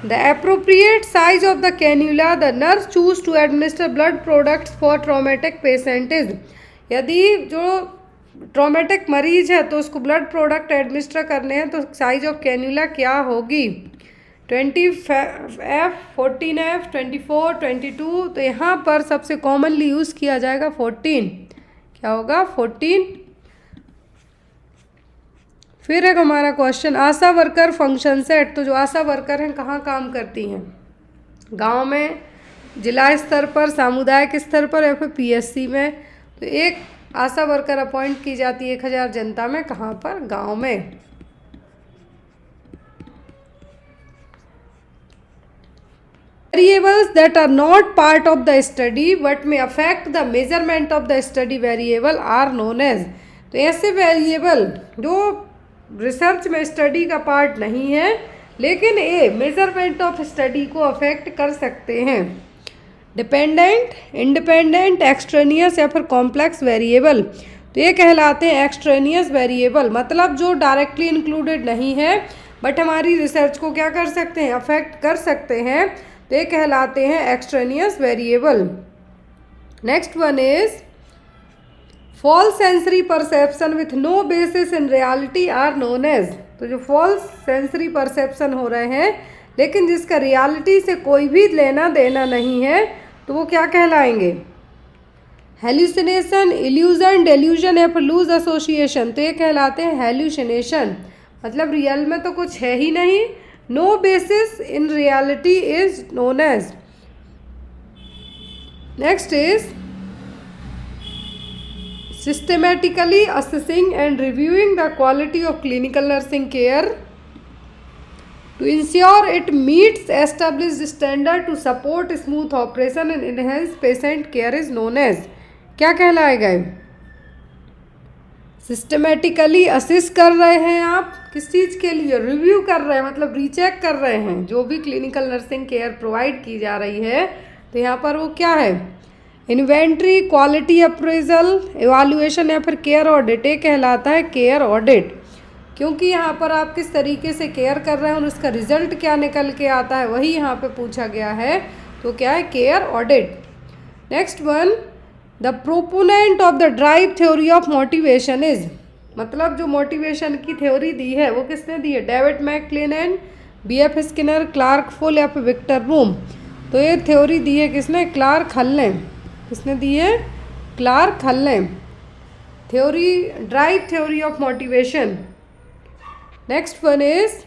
[SPEAKER 1] the appropriate size of the cannula the nurse choose to administer blood products for traumatic patient is. यदि जो ट्रॉमेटिक मरीज है तो उसको ब्लड प्रोडक्ट एडमिनिस्टर करने हैं तो साइज ऑफ कैन्यूला क्या होगी? 20F, 14F, 24, 22। तो यहाँ पर सबसे कॉमनली यूज़ किया जाएगा 14। क्या होगा? 14। फिर एक हमारा क्वेश्चन, आशा वर्कर फंक्शन सेट। तो जो आशा वर्कर हैं कहाँ काम करती हैं? गांव में, जिला स्तर पर, सामुदायिक स्तर पर या फिर पीएससी में। तो एक आशा वर्कर अपॉइंट की जाती है 1000 जनता में, कहाँ पर? गांव में। Variables that are not part of the study but may affect the measurement of the study variable are known as। तो ऐसे वेरिएबल जो रिसर्च में स्टडी का पार्ट नहीं है लेकिन ये मेजरमेंट ऑफ स्टडी को अफेक्ट कर सकते हैं। डिपेंडेंट, इंडिपेंडेंट, एक्सट्रेनियस या फिर कॉम्प्लेक्स वेरिएबल। तो ये कहलाते हैं एक्सट्रेनियस वेरिएबल, मतलब जो डायरेक्टली इंक्लूडेड नहीं है बट हमारी रिसर्च को क्या कर सकते हैं? अफेक्ट कर सकते हैं। तो ये कहलाते हैं extraneous variable. Next one is false sensory perception with no basis in reality are known as. तो जो फॉल्स सेंसरी परसेप्शन हो रहे हैं लेकिन जिसका रियलिटी से कोई भी लेना देना नहीं है तो वो क्या कहलाएंगे? हेल्यूसिनेशन, इल्यूजन, डेल्यूजन या फिर लूज एसोसिएशन। तो ये कहलाते हैं हेल्यूसिनेशन, मतलब रियल में तो कुछ है ही नहीं। No basis in reality is known as. Next is systematically assessing and reviewing the quality of clinical nursing care to ensure it meets established standard to support smooth operation and enhance patient care is known as. क्या कहलाएगा? Systematically assist कर रहे हैं आप किस चीज़ के लिए? Review कर रहे हैं, मतलब रीचेक कर रहे हैं जो भी क्लिनिकल नर्सिंग केयर प्रोवाइड की जा रही है। तो यहाँ पर वो क्या है? इन्वेंट्री, क्वालिटी अप्रेजल, इवाल्यूएशन या फिर केयर ऑडिट। ये कहलाता है केयर ऑडिट, क्योंकि यहाँ पर आप किस तरीके से केयर कर रहे हैं और उसका रिजल्ट क्या निकल के आता है वही यहाँ पे पूछा गया है। तो क्या है? Care audit. Next one, the proponent of the drive theory of motivation is, मतलब जो मोटिवेशन की थ्योरी दी है वो किसने दी है? David McClelland, BF Skinner, Clark Hull या फिर विक्टर रूम। तो ये थ्योरी दी है किसने? क्लार्क हल ने। किसने दी है? क्लार्क हल ने। Theory, drive theory of motivation. Next one is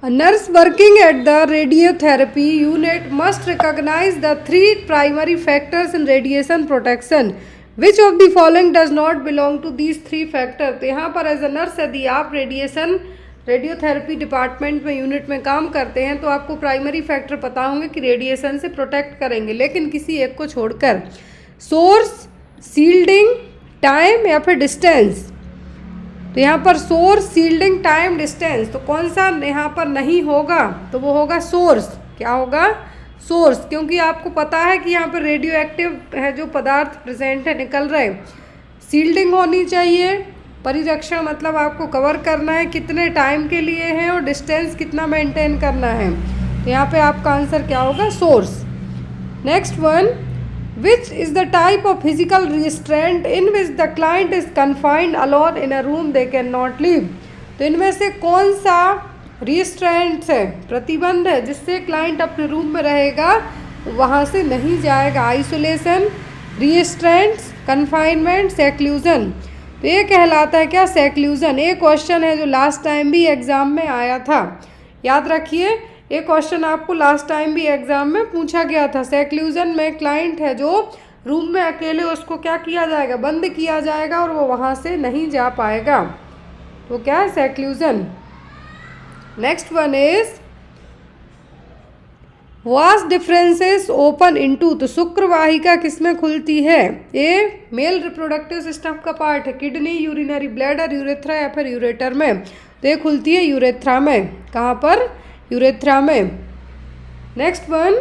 [SPEAKER 1] a nurse working at the radiotherapy unit must recognize the 3 primary factors in radiation protection. Which of the following does not belong to these 3 factors? तो यहाँ पर as a nurse यदि आप radiotherapy department में, unit में काम करते हैं तो आपको प्राइमरी फैक्टर पता होंगे कि रेडिएशन से प्रोटेक्ट करेंगे, लेकिन किसी एक को छोड़कर। सोर्स, सील्डिंग, टाइम या फिर डिस्टेंस। तो यहाँ पर सोर्स, सील्डिंग, टाइम, डिस्टेंस। तो कौन सा यहाँ पर नहीं होगा? तो वो होगा सोर्स। क्या होगा? सोर्स, क्योंकि आपको पता है कि यहाँ पर रेडियो एक्टिव है जो पदार्थ प्रेजेंट है, निकल रहे। सील्डिंग होनी चाहिए, परिरक्षण मतलब आपको कवर करना है कितने टाइम के लिए है, और डिस्टेंस कितना मेंटेन करना है। तो यहाँ पे आपका आंसर क्या होगा? Source. Next one, which is the type of physical restraint in which the client is confined alone in a room they cannot leave। तो इनमें से कौन सा restraint है, प्रतिबंध है, जिससे क्लाइंट अपने रूम में रहेगा, वहाँ से नहीं जाएगा? Isolation, restraints, confinement, seclusion। तो ये कहलाता है क्या? seclusion। ये क्वेश्चन है जो लास्ट टाइम भी एग्जाम में आया था, याद रखिए। एक क्वेश्चन आपको लास्ट टाइम भी एग्जाम में पूछा गया था। सेक्लूजन में क्लाइंट है जो रूम में अकेले, उसको क्या किया जाएगा? बंद किया जाएगा और वो वहाँ से नहीं जा पाएगा। तो क्या है? Seclusion. Next one is vast differences open into. तो शुक्रवाहिका किसमें खुलती है? ये मेल रिप्रोडक्टिव सिस्टम का पार्ट है। किडनी, यूरिनरी ब्लैडर, यूरेथ्रा या फिर यूरेटर में। तो ये खुलती है यूरेथ्रा में। कहाँ पर? यूरेथ्रा में। Next one,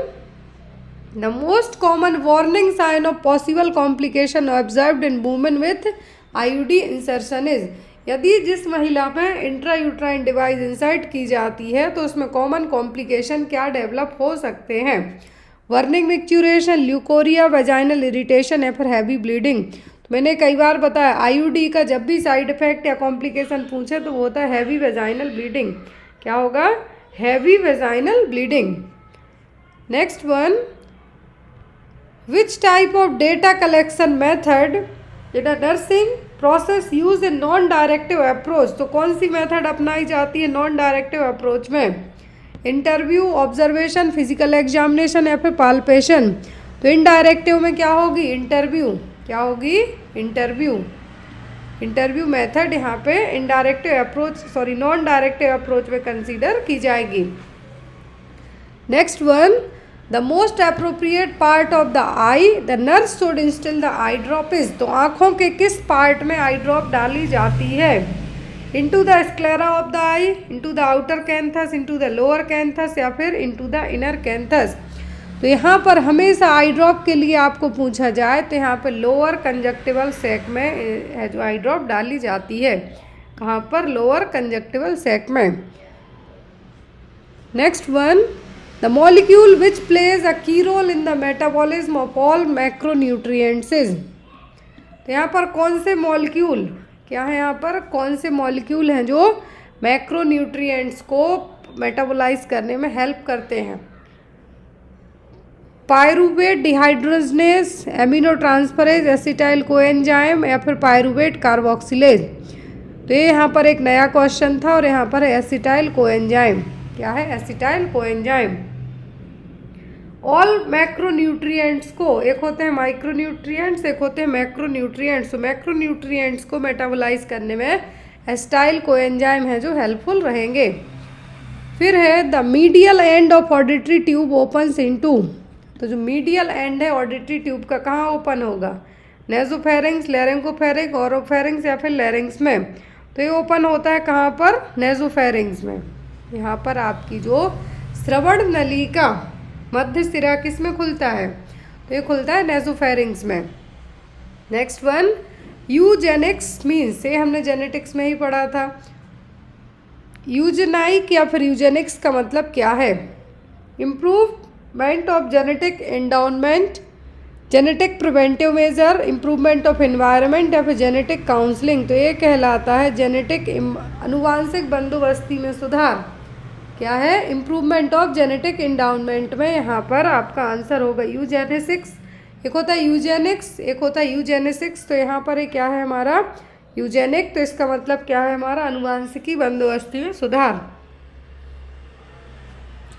[SPEAKER 1] the most common warning sign of possible complication observed in women with IUD insertion is. यदि जिस महिला में इंट्रायूट्राइन डिवाइस इंसर्ट की जाती है तो उसमें कॉमन कॉम्प्लिकेशन क्या डेवलप हो सकते हैं? Burning micturition, leucorrhoea, vaginal irritation या फिर हैवी ब्लीडिंग। तो मैंने कई बार बताया आईयूडी का जब भी साइड इफेक्ट या कॉम्प्लिकेशन पूछे तो वो होता है हैवी वेजाइनल ब्लीडिंग। क्या होगा? Heavy vaginal bleeding. Next one, which type of data collection method बेटा nursing process use a non directive approach, तो कौन सी मेथड अपनाई जाती है नॉन डायरेक्टिव अप्रोच में? इंटरव्यू, ऑब्जर्वेशन, फिजिकल एग्जामिनेशन या फिर पाल्पेशन। तो इनडायरेक्टिव में क्या होगी? इंटरव्यू। क्या होगी? इंटरव्यू। इंटरव्यू मेथड यहाँ पे indirective approach sorry non directive approach में कंसीडर की जाएगी। Next one, the most appropriate part of the eye the nurse should instil the eye drop is, तो आँखों के किस पार्ट में आई ड्रॉप डाली जाती है? Into the sclera of the I, into the outer canthus, into the lower canthus या फिर इंटू द इनर कैंथस। तो यहाँ पर हमेशा आई ड्रॉप के लिए आपको पूछा जाए तो यहाँ पर लोअर कंजक्टिवल सैक में है जो आई ड्रॉप डाली जाती है। कहाँ पर? लोअर कंजक्टिवल सैक में। Next one, the molecule which plays a key role in the metabolism of all macronutrients is, तो यहाँ पर कौन से मॉलिक्यूल क्या है? यहाँ पर कौन से मॉलिक्यूल हैं जो मैक्रोन्यूट्रिएंट्स को मेटाबोलाइज करने में हेल्प करते हैं? Pyruvate dehydrogenase, amino transferase, acetyl coenzyme या फिर पायरूवेट कार्बोक्सिलेज। तो ये यहाँ पर एक नया क्वेश्चन था और यहाँ पर है एसिटाइल कोएंजाइम। क्या है? Acetyl coenzyme. ऑल मैक्रोन्यूट्रिएंट्स को, एक होते हैं माइक्रोन्यूट्रिएंट्स, एक होते हैं मैक्रोन्यूट्रिएंट्स। तो मैक्रोन्यूट्रिएंट्स को मेटाबोलाइज करने में एसिटाइल कोएंजाइम है जो हेल्पफुल रहेंगे। फिर है the medial end of auditory tube opens into, तो जो मीडियल एंड है ऑडिटरी ट्यूब का कहाँ ओपन होगा? नेजोफेरिंग्स, लैरिंगोफेरिंग, ओरोफेरिंग्स या फिर लैरिंग्स में। तो ये ओपन होता है कहाँ पर? नेजोफेरिंग्स में। यहाँ पर आपकी जो श्रवण नली का मध्य सिरा किस में खुलता है? तो ये खुलता है नेजोफेरिंग्स में। नेक्स्ट वन, यूजेनिक्स मीन्स, ये हमने जेनेटिक्स में ही पढ़ा था। यूजेनाइक या फिर यूजेनिक्स का मतलब क्या है? Improvement of genetic endowment, genetic preventive measure, improvement of environment या फिर जेनेटिक काउंसलिंग। तो ये कहलाता है जेनेटिक अनुवांशिक बंदोबस्ती में सुधार। क्या है? इम्प्रूवमेंट ऑफ जेनेटिक एंडाउनमेंट में यहाँ पर आपका आंसर होगा यूजेनेसिक्स। एक होता है यूजेनिक्स, एक होता है यूजेनेसिक्स। तो यहाँ पर क्या है हमारा? यूजेनिक। तो इसका मतलब क्या है हमारा? अनुवांशिकी बंदोबस्ती में सुधार।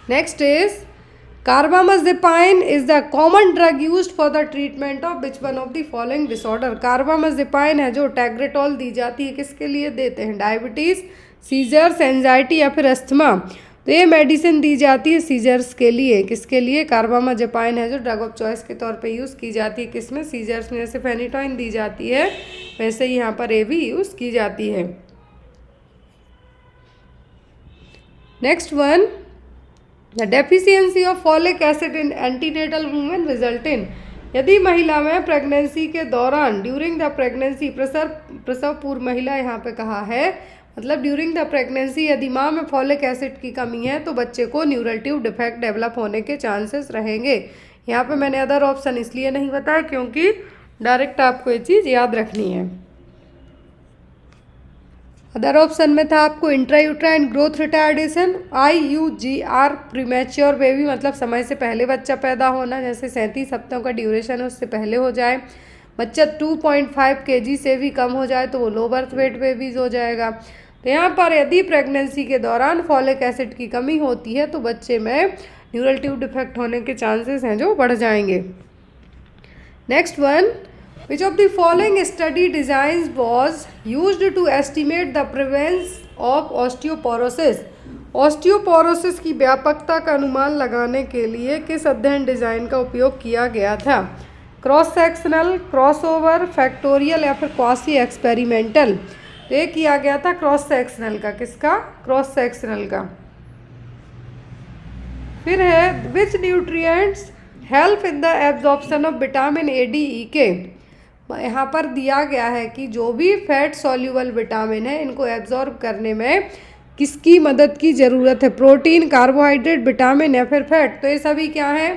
[SPEAKER 1] Next is carbamazepine is the common drug used for the treatment of which one of the following disorder. Carbamazepine है जो टैग्रेटोल दी जाती है, किसके लिए देते हैं? डायबिटीज़, सीजर्स, एंजाइटी या फिर अस्थमा। तो ये मेडिसिन दी जाती है सीजर्स के लिए। किसके लिए? कार्बामाज़ेपाइन है जो ड्रग ऑफ चॉइस के तौर पे यूज़ की जाती है। किसमें? सीजर्स में। जैसे फेनिटोइन दी जाती है वैसे ही यहाँ पर ये भी यूज़ की जाती है। Next one, the deficiency of folic acid in antenatal women result in, यदि महिला में प्रेगनेंसी के दौरान ड्यूरिंग द प्रेगनेंसी, प्रसव पूर्व महिला यहाँ पे कहा है, मतलब ड्यूरिंग द प्रेगनेंसी यदि माँ में फॉलिक एसिड की कमी है तो बच्चे को न्यूरल ट्यूब डिफेक्ट डेवलप होने के चांसेस रहेंगे। यहाँ पे मैंने अदर ऑप्शन इसलिए नहीं बताया क्योंकि डायरेक्ट आपको ये चीज़ याद रखनी है। अदर ऑप्शन में था आपको intrauterine growth retardation, IUGR premature baby, मतलब समय से पहले बच्चा पैदा होना, जैसे 37 हफ्तों का ड्यूरेशन है उससे पहले हो जाए। बच्चा 2.5 kg से भी कम हो जाए तो वो लो बर्थ वेट बेबीज हो जाएगा। तो यहाँ पर यदि प्रेगनेंसी के दौरान फॉलिक एसिड की कमी होती है तो बच्चे में न्यूरल ट्यूब डिफेक्ट होने के चांसेस हैं जो बढ़ जाएंगे। Next one, which of the following study designs was used to estimate the prevalence of osteoporosis? Osteoporosis की व्यापकता का अनुमान लगाने के लिए किस अध्ययन डिज़ाइन का उपयोग किया गया था? क्रॉस सेक्शनल, क्रॉसओवर, फैक्टोरियल या फिर क्वासी एक्सपेरिमेंटल। तो ये किया गया था क्रॉस सेक्शनल का। किसका? क्रॉस सेक्शनल का। फिर है विच nutrients help in the absorption of vitamin ADEK। यहाँ पर दिया गया है कि जो भी फैट सॉल्यूबल विटामिन है इनको एब्जॉर्ब करने में किसकी मदद की ज़रूरत है? प्रोटीन, कार्बोहाइड्रेट, विटामिन या फिर फैट। तो ये सभी क्या है?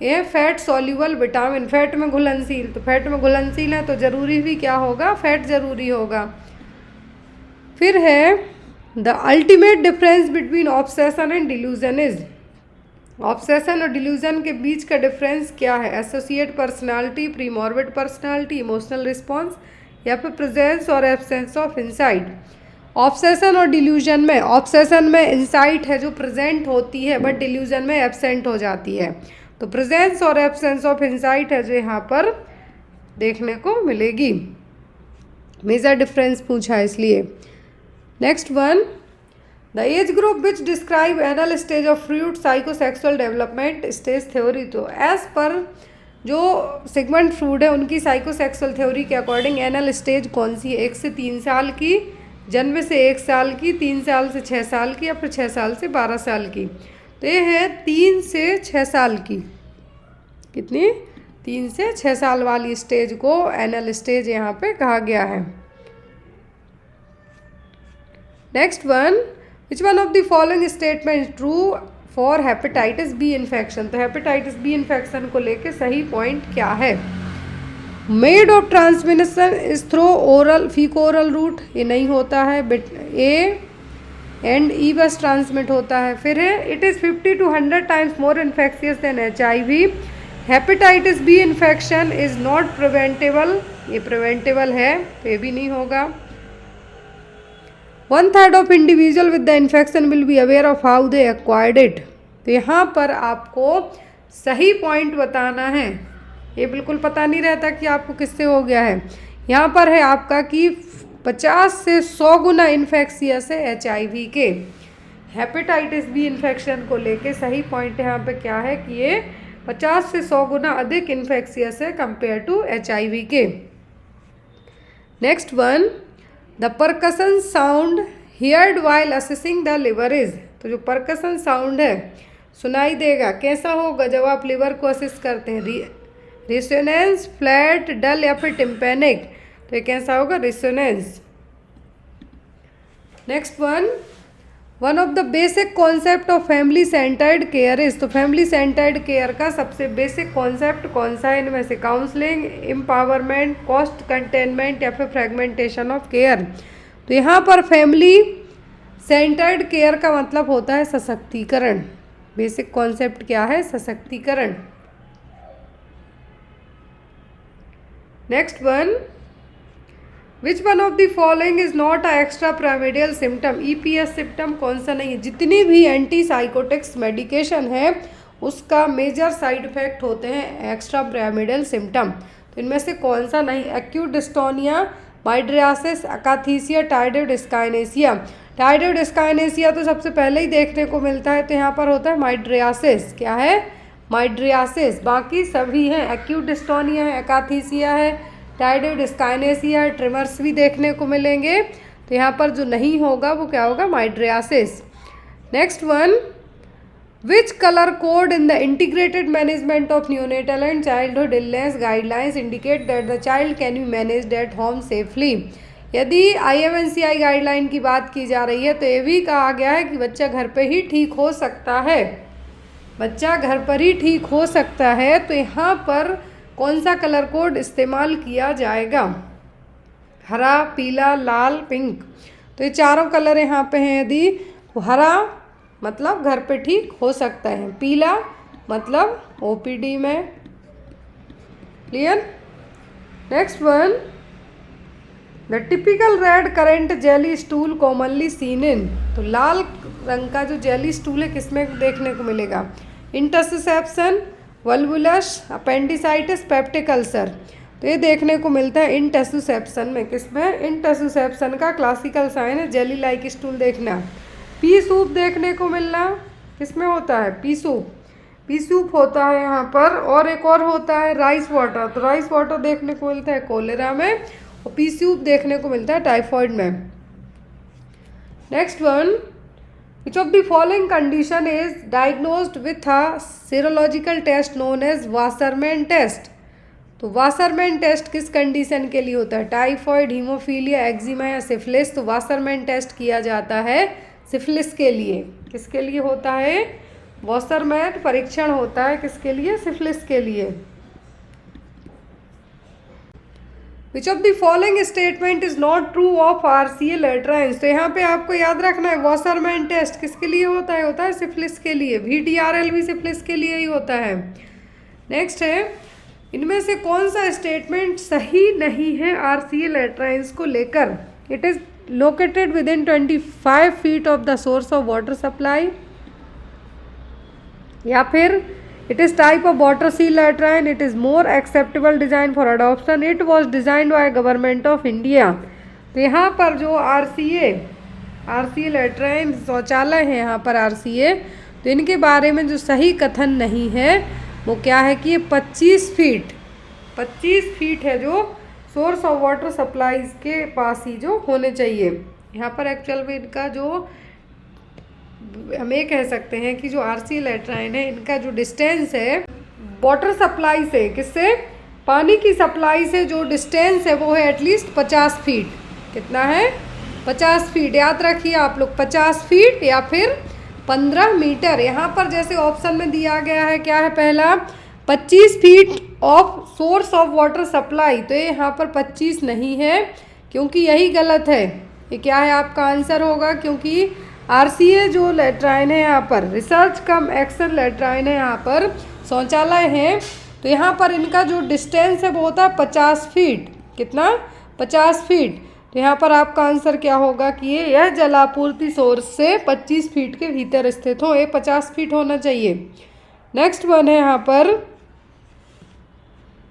[SPEAKER 1] ये फैट सॉल्यूबल विटामिन, फैट में घुलनशील। तो फैट में घुलनशील है तो ज़रूरी भी क्या होगा? फैट ज़रूरी होगा। फिर है the ultimate difference between obsession and delusion is, obsession और डिल्यूजन के बीच का डिफरेंस क्या है? Associate personality, premorbid personality, emotional response या फिर प्रेजेंस और एब्सेंस ऑफ इंसाइट। ऑब्सेशन और डिल्यूजन में, ऑब्सेशन में इंसाइट है जो प्रेजेंट होती है, बट डिल्यूजन में एब्सेंट हो जाती है। तो प्रेजेंस और एब्सेंस ऑफ इंसाइट है जो यहाँ पर देखने को मिलेगी। मेजर डिफरेंस पूछा है इसलिए। Next one, the age group which describe anal stage of fruit psychosexual development stage theory. तो एज पर जो सिगमंड फ्रूड है उनकी साइकोसेक्सुअल थ्योरी के अकॉर्डिंग एनल स्टेज कौन सी है? 1 से 3 साल की, जन्म से 1 साल की, 3 साल से 6 साल की या फिर 6 साल से 12 साल की। तो ये है 3 से 6 साल की। कितनी? 3 से 6 साल वाली स्टेज को एनल स्टेज यहाँ पे कहा गया है। Next one, which one of the following statement true for hepatitis B infection. तो हेपेटाइटिस बी इन्फेक्शन को लेके सही पॉइंट क्या है? Mode of transmission is through oral faeco oral route, ये नहीं होता है। ए एंड ई बस ट्रांसमिट होता है। फिर है it is 50 to 100 times more infectious than HIV। Hepatitis B infection is not preventable, ये प्रिवेंटेबल है तो ये भी नहीं होगा। 1/3 of individual with the infection will be aware of how they acquired it. तो यहाँ पर आपको सही पॉइंट बताना है। ये बिल्कुल पता नहीं रहता कि आपको किससे हो गया है। यहाँ पर है आपका कि 50 से 100 गुना इन्फेक्शियस है HIV के। हेपेटाइटिस बी इन्फेक्शन को लेके सही पॉइंट यहाँ पे क्या है कि ये 50 से 100 गुना अधिक इन्फेक्शियस है कंपेयर टू HIV के। Next one, the परकसन sound heard while assessing the liver is. तो जो परकसन साउंड है सुनाई देगा, कैसा होगा जब आप लिवर को असेस करते हैं? रिसोनेंस, फ्लैट, डल या फिर टिम्पेनिक। तो ये कैसा होगा? Resonance. Next one, one of the basic concept of family centred care is. तो फैमिली सेंटर्ड केयर का सबसे बेसिक कॉन्सेप्ट कौन सा है इनमें से? काउंसलिंग, एम्पावरमेंट, कॉस्ट कंटेनमेंट या फिर फ्रेगमेंटेशन ऑफ केयर। तो यहाँ पर फैमिली सेंटर्ड केयर का मतलब होता है सशक्तिकरण। बेसिक कॉन्सेप्ट क्या है? सशक्तिकरण। Next one, which one of the following is not a extrapyramidal symptom. EPS symptom कौन सा नहीं है? जितनी भी एंटी साइकोटिक्स मेडिकेशन है उसका मेजर साइड इफेक्ट होते हैं एक्स्ट्रा पिरामिडियल सिम्टम। तो इनमें से कौन सा नहीं? Acute dystonia, mydriasis, akathisia, thyroid dyskinesia. Thyroid dyskinesia तो सबसे पहले ही देखने को मिलता है, तो यहाँ पर होता है माइड्रियासिस। क्या है? माइड्रियासिस। बाकी सभी हैं, एक्यूट डिस्टोनिया है, अकाथीसिया है, टायरॉइड डिस्काइनेसिया है, ट्रिमर्स भी देखने को मिलेंगे। तो यहाँ पर जो नहीं होगा वो क्या होगा? Mydriasis. Next one, which colour code in the integrated management of neonatal and childhood illness guidelines indicate that the child can be managed at home safely. यदि IMNCI गाइडलाइन की बात की जा रही है तो ये भी कहा गया है कि बच्चा घर पे ही ठीक हो सकता है। बच्चा घर पर ही ठीक हो सकता है। तो यहाँ पर कौन सा कलर कोड इस्तेमाल किया जाएगा? हरा, पीला, लाल, पिंक। तो ये चारों कलर यहाँ पे हैं। यदि हरा मतलब घर पे ठीक हो सकता है, पीला मतलब OPD में। Clear? Next one, the typical red current jelly stool commonly seen in. तो लाल रंग का जो जेली स्टूल है किसमें देखने को मिलेगा? Interception, volvulus, appendicitis, peptic ulcer. तो ये देखने को मिलता है इंटरसेप्शन में। किसमें? इंटरसेप्शन का क्लासिकल साइन है जेली लाइक स्टूल देखना। पी सूप देखने को मिलना किसमें होता है? P soup. पी सूप होता है यहाँ पर। और एक और होता है राइस वाटर। तो राइस वाटर देखने को मिलता है कोलेरा में, और पी सूप देखने को मिलता है टाइफॉइड में। Next one, which of the following condition is diagnosed with a serological test known as Wassermann test. तो वासरमैन टेस्ट किस कंडीशन के लिए होता है? टाइफॉइड, हीमोफीलिया, एक्जिमा या सिफिलिस। तो वासरमैन टेस्ट किया जाता है सिफिलिस के लिए। किसके लिए होता है? वासरमैन परीक्षण होता है किसके लिए? सिफिलिस के लिए। Which of the following statement is not true of RCA latrines. तो यहाँ पे आपको याद रखना है वॉशरमैन टेस्ट किसके लिए होता है सिफिलिस के लिए। VTRL भी सिफिलिस के लिए ही होता है। नेक्स्ट है, इनमें से कौन सा स्टेटमेंट सही नहीं है आरसीए लेट्राइंस को लेकर। It is located with in 25 feet of the source of water supply, या फिर it is type of water seal latrine, it is more acceptable design for adoption, it was designed by government of India। तो यहाँ पर जो RCA लेट्राइन शौचालय है यहाँ पर आरसीए, तो इनके बारे में जो सही कथन नहीं है वो क्या है कि ये 25 फीट है जो सोर्स ऑफ वाटर सप्लाईज के पास ही जो होने चाहिए। यहाँ पर एक्चुअल में इनका जो हम ये कह सकते हैं कि जो आरसीए लेट्राइन है इनका जो डिस्टेंस है वाटर सप्लाई से, किससे, पानी की सप्लाई से जो डिस्टेंस है वो है एटलीस्ट 50 फीट। कितना है, 50 फीट। याद रखिए आप लोग 50 फीट या फिर 15 मीटर। यहाँ पर जैसे ऑप्शन में दिया गया है क्या है, पहला 25 feet of source of water supply, तो ये यहाँ पर 25 नहीं है क्योंकि यही गलत है। ये क्या है आपका आंसर होगा, क्योंकि आरसीए जो लेट्राइन है यहाँ पर रिसर्च कम एक्शन लेट्राइन है, यहाँ पर शौचालय है, तो यहाँ पर इनका जो डिस्टेंस है वो होता है 50 फीट। कितना, 50 फीट। तो यहाँ पर आपका आंसर क्या होगा कि यह जलापूर्ति सोर्स से 25 फीट के भीतर स्थित हो, ये 50 फीट होना चाहिए। नेक्स्ट वन है यहाँ पर,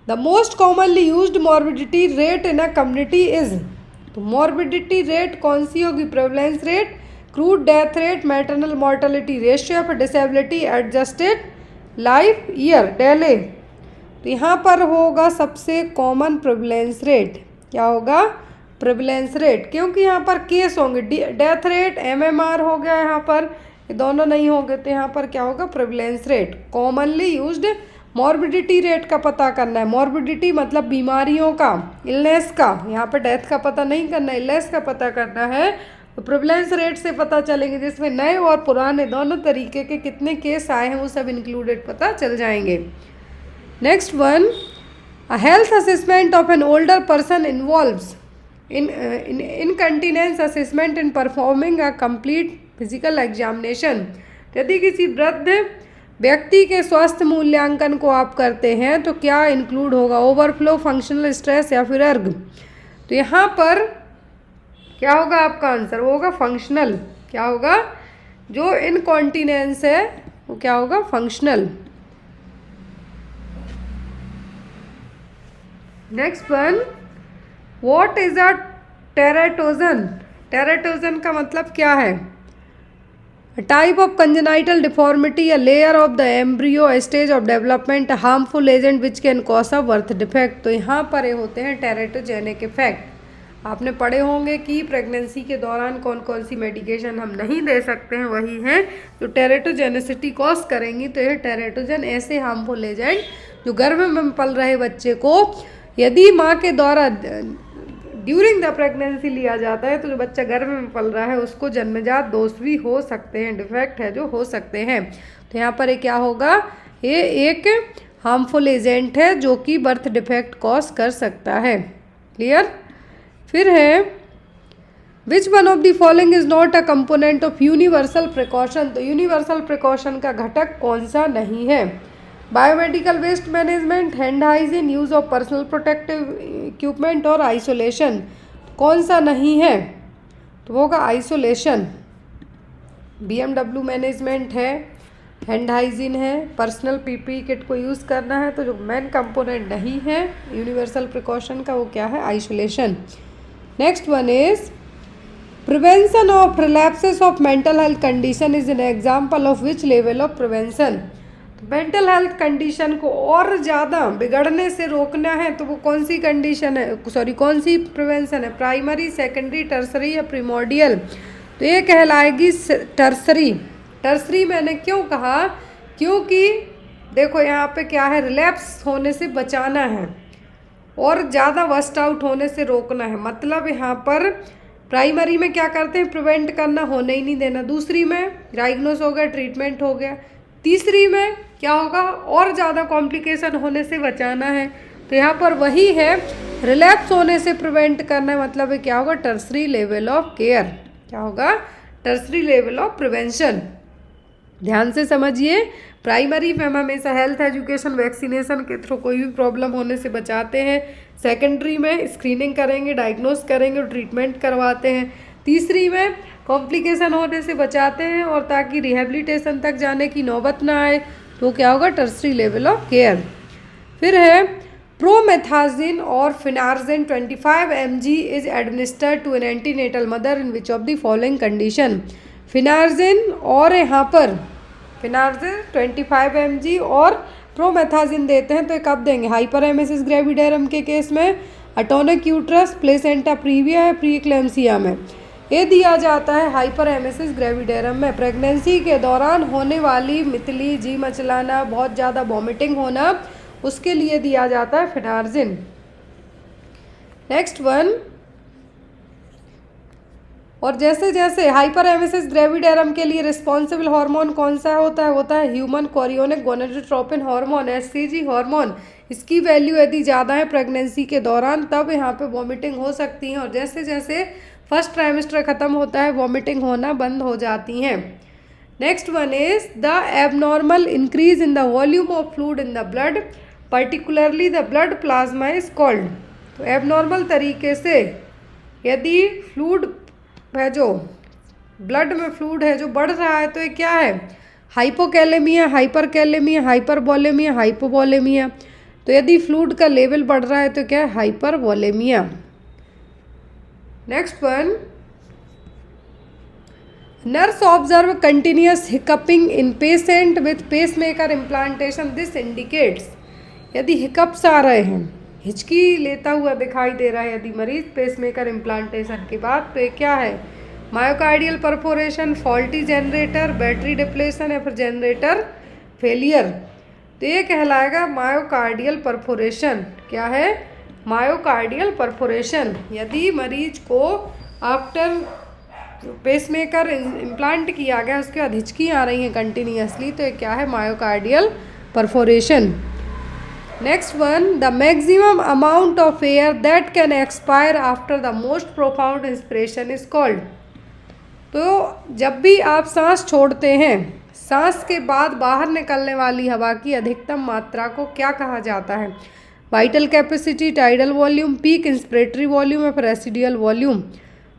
[SPEAKER 1] the most commonly used morbidity rate in a community is. तो मॉर्बिडिटी रेट कौन सी होगी, prevalence rate, crude death rate, maternal mortality ratio, फिर डिसेबिलिटी एडजस्टेड लाइफ ईयर डेले। तो यहाँ पर होगा सबसे कॉमन प्रेवलेंस रेट। क्या होगा, प्रेवलेंस रेट, क्योंकि यहाँ पर केस होंगे, डेथ रेट MMR हो गया यहाँ पर, ये दोनों नहीं होंगे, तो यहाँ पर क्या होगा, prevalence rate. Commonly used morbidity rate का पता करना है। मॉर्बिडिटी मतलब बीमारियों का, इलनेस का, यहाँ पर डेथ का पता नहीं करना है, इलनेस का पता करना है। तो प्रेवलेंस रेट से पता चलेंगे, जिसमें नए और पुराने दोनों तरीके के कितने केस आए हैं वो सब इंक्लूडेड पता चल जाएंगे। Next one, a health assessment of an older person involves incontinence assessment in performing a complete physical examination. यदि किसी वृद्ध व्यक्ति के स्वास्थ्य मूल्यांकन को आप करते हैं तो क्या इंक्लूड होगा, ओवरफ्लो, फंक्शनल स्ट्रेस या फिर अर्ग। तो यहाँ पर क्या होगा आपका आंसर, वो होगा फंक्शनल। क्या होगा, जो इनकॉन्टिनेंस है वो क्या होगा, functional. Next one, what is a teratogen. Teratogen का मतलब क्या है, type of congenital deformity, a layer of the embryo stage of development, harmful agent which can cause a birth defect. तो यहाँ पर ये होते हैं टेराटोजेनिक इफेक्ट। आपने पढ़े होंगे कि प्रेगनेंसी के दौरान कौन कौन सी मेडिकेशन हम नहीं दे सकते हैं, वही हैं जो टेराटोजेनिसिटी कॉज करेंगी। तो ये टेराटोजन ऐसे हार्मफुल एजेंट जो गर्भ में पल रहे बच्चे को यदि माँ के द्वारा ड्यूरिंग द प्रेगनेंसी लिया जाता है तो जो बच्चा गर्भ में पल रहा है उसको जन्मजात दोष भी हो सकते हैं, डिफेक्ट है जो हो सकते हैं। तो यहाँ पर ये क्या होगा, ये एक हार्मफुल एजेंट है जो कि बर्थ डिफेक्ट कॉज कर सकता है। क्लियर। फिर है which one of the following is not a component of universal precaution. तो यूनिवर्सल प्रिकॉशन का घटक कौन सा नहीं है, biomedical waste management, hand hygiene, use of personal protective equipment और आइसोलेशन। कौन सा नहीं है, तो वो होगा आइसोलेशन। BMW मैनेजमेंट है, हैंड हाइजीन है, पर्सनल PPE किट को यूज़ करना है। तो जो मेन कंपोनेंट नहीं है यूनिवर्सल प्रिकॉशन का वो क्या है, isolation. Next one is prevention of relapses of mental health condition is an example of which level of prevention. Mental health condition को और ज़्यादा बिगड़ने से रोकना है तो वो कौन सी कंडीशन है, सॉरी कौन सी प्रिवेंशन है, प्राइमरी, सेकेंडरी, टर्सरी या प्रीमोडियल। तो ये कहलाएगी टर्सरी। टर्सरी मैंने क्यों कहा, क्योंकि देखो यहाँ पे क्या है, रिलैप्स होने से बचाना है और ज़्यादा वस्ट आउट होने से रोकना है। मतलब यहाँ पर प्राइमरी में क्या करते हैं, प्रिवेंट करना, होने ही नहीं देना। दूसरी में डायग्नोस हो गया, ट्रीटमेंट हो गया। तीसरी में क्या होगा, और ज़्यादा कॉम्प्लिकेशन होने से बचाना है। तो यहाँ पर वही है, रिलैप्स होने से प्रिवेंट करना है, मतलब है क्या होगा, टर्सरी लेवल ऑफ केयर। क्या होगा, टर्सरी लेवल ऑफ प्रिवेंशन। ध्यान से समझिए, प्राइमरी में हम हमेशा हेल्थ एजुकेशन वैक्सीनेशन के थ्रू कोई भी प्रॉब्लम होने से बचाते हैं। सेकेंडरी में स्क्रीनिंग करेंगे, डायग्नोस करेंगे और ट्रीटमेंट करवाते हैं। तीसरी में कॉम्प्लिकेशन होने से बचाते हैं और ताकि रिहेबिलिटेशन तक जाने की नौबत ना आए, तो क्या होगा, टर्सरी लेवल ऑफ केयर। फिर है प्रोमेथाजिन और Phenergan 25 mg is administered to an antenatal mother in which of the following condition. Phenergan और यहाँ पर फिनार्जिन 25 mg और प्रोमेथाजिन देते हैं, तो कब देंगे, हाइपरेमेसिस ग्रेविडेरम के केस में, अटोनिक यूट्रस, प्लेसेंटा प्रीविया, प्रीक्लेम्सिया में। ये दिया जाता है हाइपरेमेसिस ग्रेविडेरम में। प्रेगनेंसी के दौरान होने वाली मितली, जी मचलाना, बहुत ज़्यादा वॉमिटिंग होना, उसके लिए दिया जाता है फिनार्जिन। नेक्स्ट वन, और जैसे जैसे हाइपरेमेसिस ग्रेविडेरम के लिए रिस्पॉन्सिबल हार्मोन कौन सा होता है human chorionic gonadotropin hormone, HCG hormone. इसकी वैल्यू यदि ज़्यादा है प्रेगनेंसी के दौरान, तब यहाँ पे वॉमिटिंग हो सकती है, और जैसे जैसे फर्स्ट ट्राइमेस्टर ख़त्म होता है वॉमिटिंग होना बंद हो जाती हैं। Next one is the abnormal increase in the volume of fluid in the blood, particularly the blood plasma is called. तो एबनॉर्मल तरीके से यदि फ्लूइड है, जो ब्लड में फ्लूइड है जो बढ़ रहा है, तो ये क्या है, हाइपोकैलेमिया, हाइपरकैलेमिया, हाइपरबोलेमिया, हाइपोबोलेमिया। तो यदि फ्लूइड का लेवल बढ़ रहा है तो क्या है, hypervolaemia. Next one, nurse observe continuous hiccuping in patient with pacemaker implantation, this indicates. यदि हिकअप्स आ रहे हैं, हिचकी लेता हुआ दिखाई दे रहा है यदि मरीज पेसमेकर इम्प्लांटेशन के बाद, तो ये क्या है, myocardial perforation, faulty generator, battery depletion या फिर जनरेटर फेलियर। तो ये कहलाएगा मायोकार्डियल परफोरेशन। क्या है, मायोकार्डियल परफोरेशन। यदि मरीज को आफ्टर पेसमेकर इम्प्लांट किया गया उसके बाद हिचकी आ रही है कंटिन्यूसली, तो ये क्या है, myocardial perforation. Next one, the maximum amount of air that can expire after the most profound inspiration is called. तो जब भी आप सांस छोड़ते हैं, सांस के बाद बाहर निकलने वाली हवा की अधिकतम मात्रा को क्या कहा जाता है, vital capacity, tidal volume, peak inspiratory volume या फिर रेसिडुअल वॉल्यूम।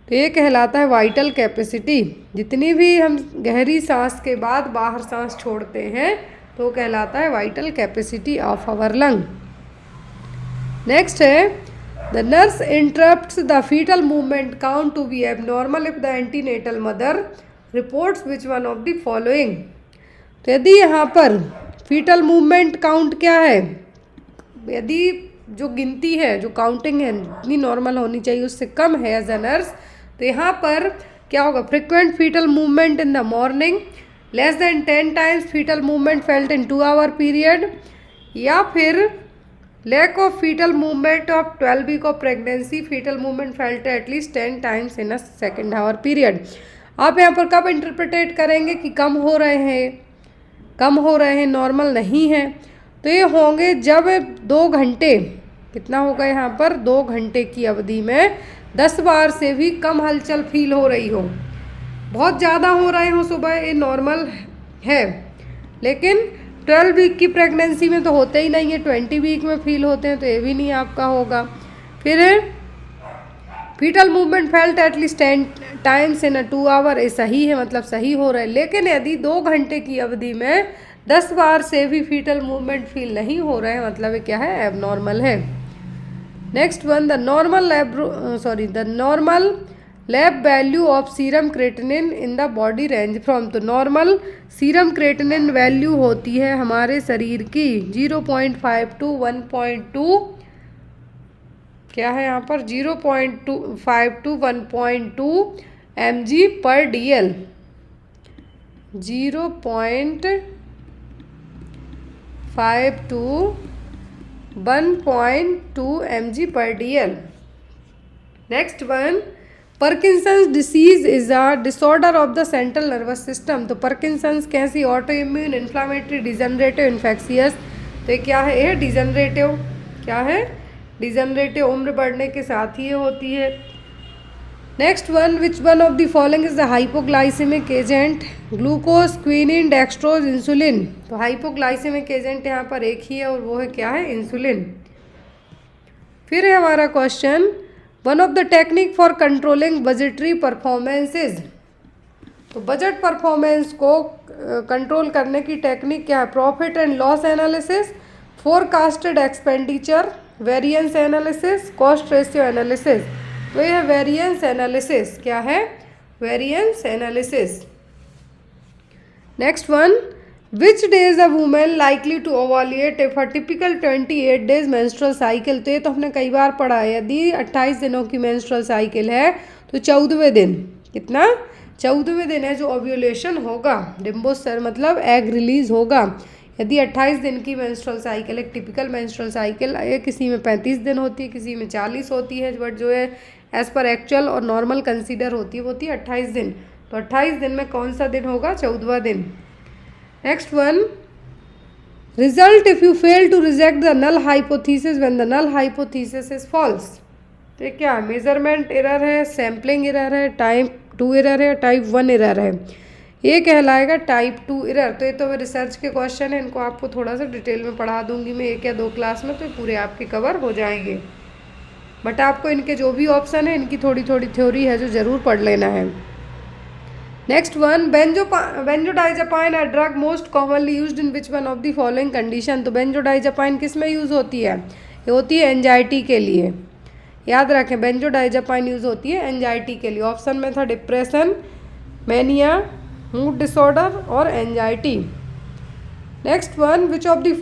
[SPEAKER 1] तो ये कहलाता है वाइटल कैपेसिटी। जितनी भी हम गहरी सांस के बाद बाहर सांस छोड़ते हैं तो कहलाता है vital capacity of our lung. Next है, the nurse interrupts the foetal movement count to be abnormal if the antenatal mother reports which one of the following. तो यदि यहाँ पर फीटल मूवमेंट काउंट क्या है, यदि जो गिनती है, जो काउंटिंग है, इतनी नॉर्मल होनी चाहिए, उससे कम है एज अ नर्स, तो यहाँ पर क्या होगा, frequent foetal movement in the morning, less than 10 times foetal movement felt in 2 hour period, या फिर lack of foetal movement of 12 week of pregnancy, foetal movement felt at least 10 times in a second hour period. आप यहाँ पर कब interpret करेंगे कि कम हो रहे हैं, नॉर्मल नहीं है, तो ये होंगे जब 2 घंटे, कितना होगा यहाँ पर, 2 घंटे की अवधि में 10 बार से भी कम हलचल फील हो रही हो। बहुत ज़्यादा हो रहे हो सुबह, ये नॉर्मल है, लेकिन 12 वीक की प्रेगनेंसी में तो होते ही नहीं है, 20 वीक में फील होते हैं, तो ये भी नहीं आपका होगा। फिर foetal movement felt at least 10 times in a 2 hour, ये सही है, मतलब सही हो रहा है। लेकिन यदि 2 घंटे की अवधि में 10 बार से भी फीटल मूवमेंट फील नहीं हो रहे हैं, मतलब ये क्या है, एबनॉर्मल है। Next one, the normal lab value of serum creatinine in the body range from. तो नॉर्मल सीरम क्रेटिनिन वैल्यू होती है हमारे शरीर की 0.5 to 1.2, क्या है यहाँ पर, 0.5 to 1.2 mg per dl, 0.5 to 1.2 mg per dl। Next one, Parkinson's disease is a disorder of the central nervous system. तो पर्किंसंस कैसी, autoimmune, inflammatory, degenerative, infectious. तो ये क्या है, ये डिजनरेटिव। क्या है, डिजनरेटिव, उम्र बढ़ने के साथ ही ये होती है। Next one, which one of the following is the hypoglycaemic agent, glucose, quinine, dextrose, insulin. तो हाइपोग्लाइसेमिक एजेंट यहाँ पर एक ही है और वो है क्या है, इंसुलिन। फिर है हमारा question, one of the technique for controlling budgetary performances. तो बजट परफॉर्मेंस को कंट्रोल करने की टेक्निक क्या है, profit and loss analysis, forecasted expenditure, variance analysis, cost ratio analysis. तो ये है वेरिएंस एनालिसिस। क्या है, variance analysis. Next one, which days a women likely to ovulate if a typical 28 days menstrual cycle. तो ये तो हमने कई बार पढ़ा है, यदि 28 दिनों की मेंस्ट्रुअल साइकिल है तो 14वें दिन, कितना, 14वें दिन है जो ओव्यूलेशन होगा, डिम्बोसर मतलब एग रिलीज होगा। यदि 28 दिन की मेंस्ट्रुअल साइकिल, एक टिपिकल मेंस्ट्रुअल साइकिल है, किसी में 35 दिन होती है, किसी में 40 होती है, बट जो है एज पर एक्चुअल और नॉर्मल कंसीडर होती है वो होती है 28 दिन। तो 28 दिन में कौन सा दिन होगा, 14वां दिन। Next one, result if you fail to reject the null hypothesis when the null hypothesis is false. तो क्या, मेजरमेंट एरर है, सैम्पलिंग एरर है, टाइप 2 एरर है, टाइप 1 एरर है। ये कहलाएगा टाइप 2 एरर। तो ये तो रिसर्च के क्वेश्चन है, इनको आपको थोड़ा सा डिटेल में पढ़ा दूंगी मैं 1 या 2 क्लास में, तो पूरे आपके कवर हो जाएंगे। बट आपको इनके जो भी ऑप्शन है इनकी थोड़ी थोड़ी थ्योरी है जो ज़रूर पढ़ लेना है। Next one, benzodiazepine a drug most commonly used in which one of the following condition. तो बेंजोडाइज़ेपाइन किस में यूज़ होती है, ये होती है एंजाइटी के लिए। याद रखें, बेंजोडाइज़ेपाइन यूज़ होती है एंजाइटी के लिए। ऑप्शन में था डिप्रेशन, मैनिया, मूड डिसऑर्डर और anxiety. Next one, which of the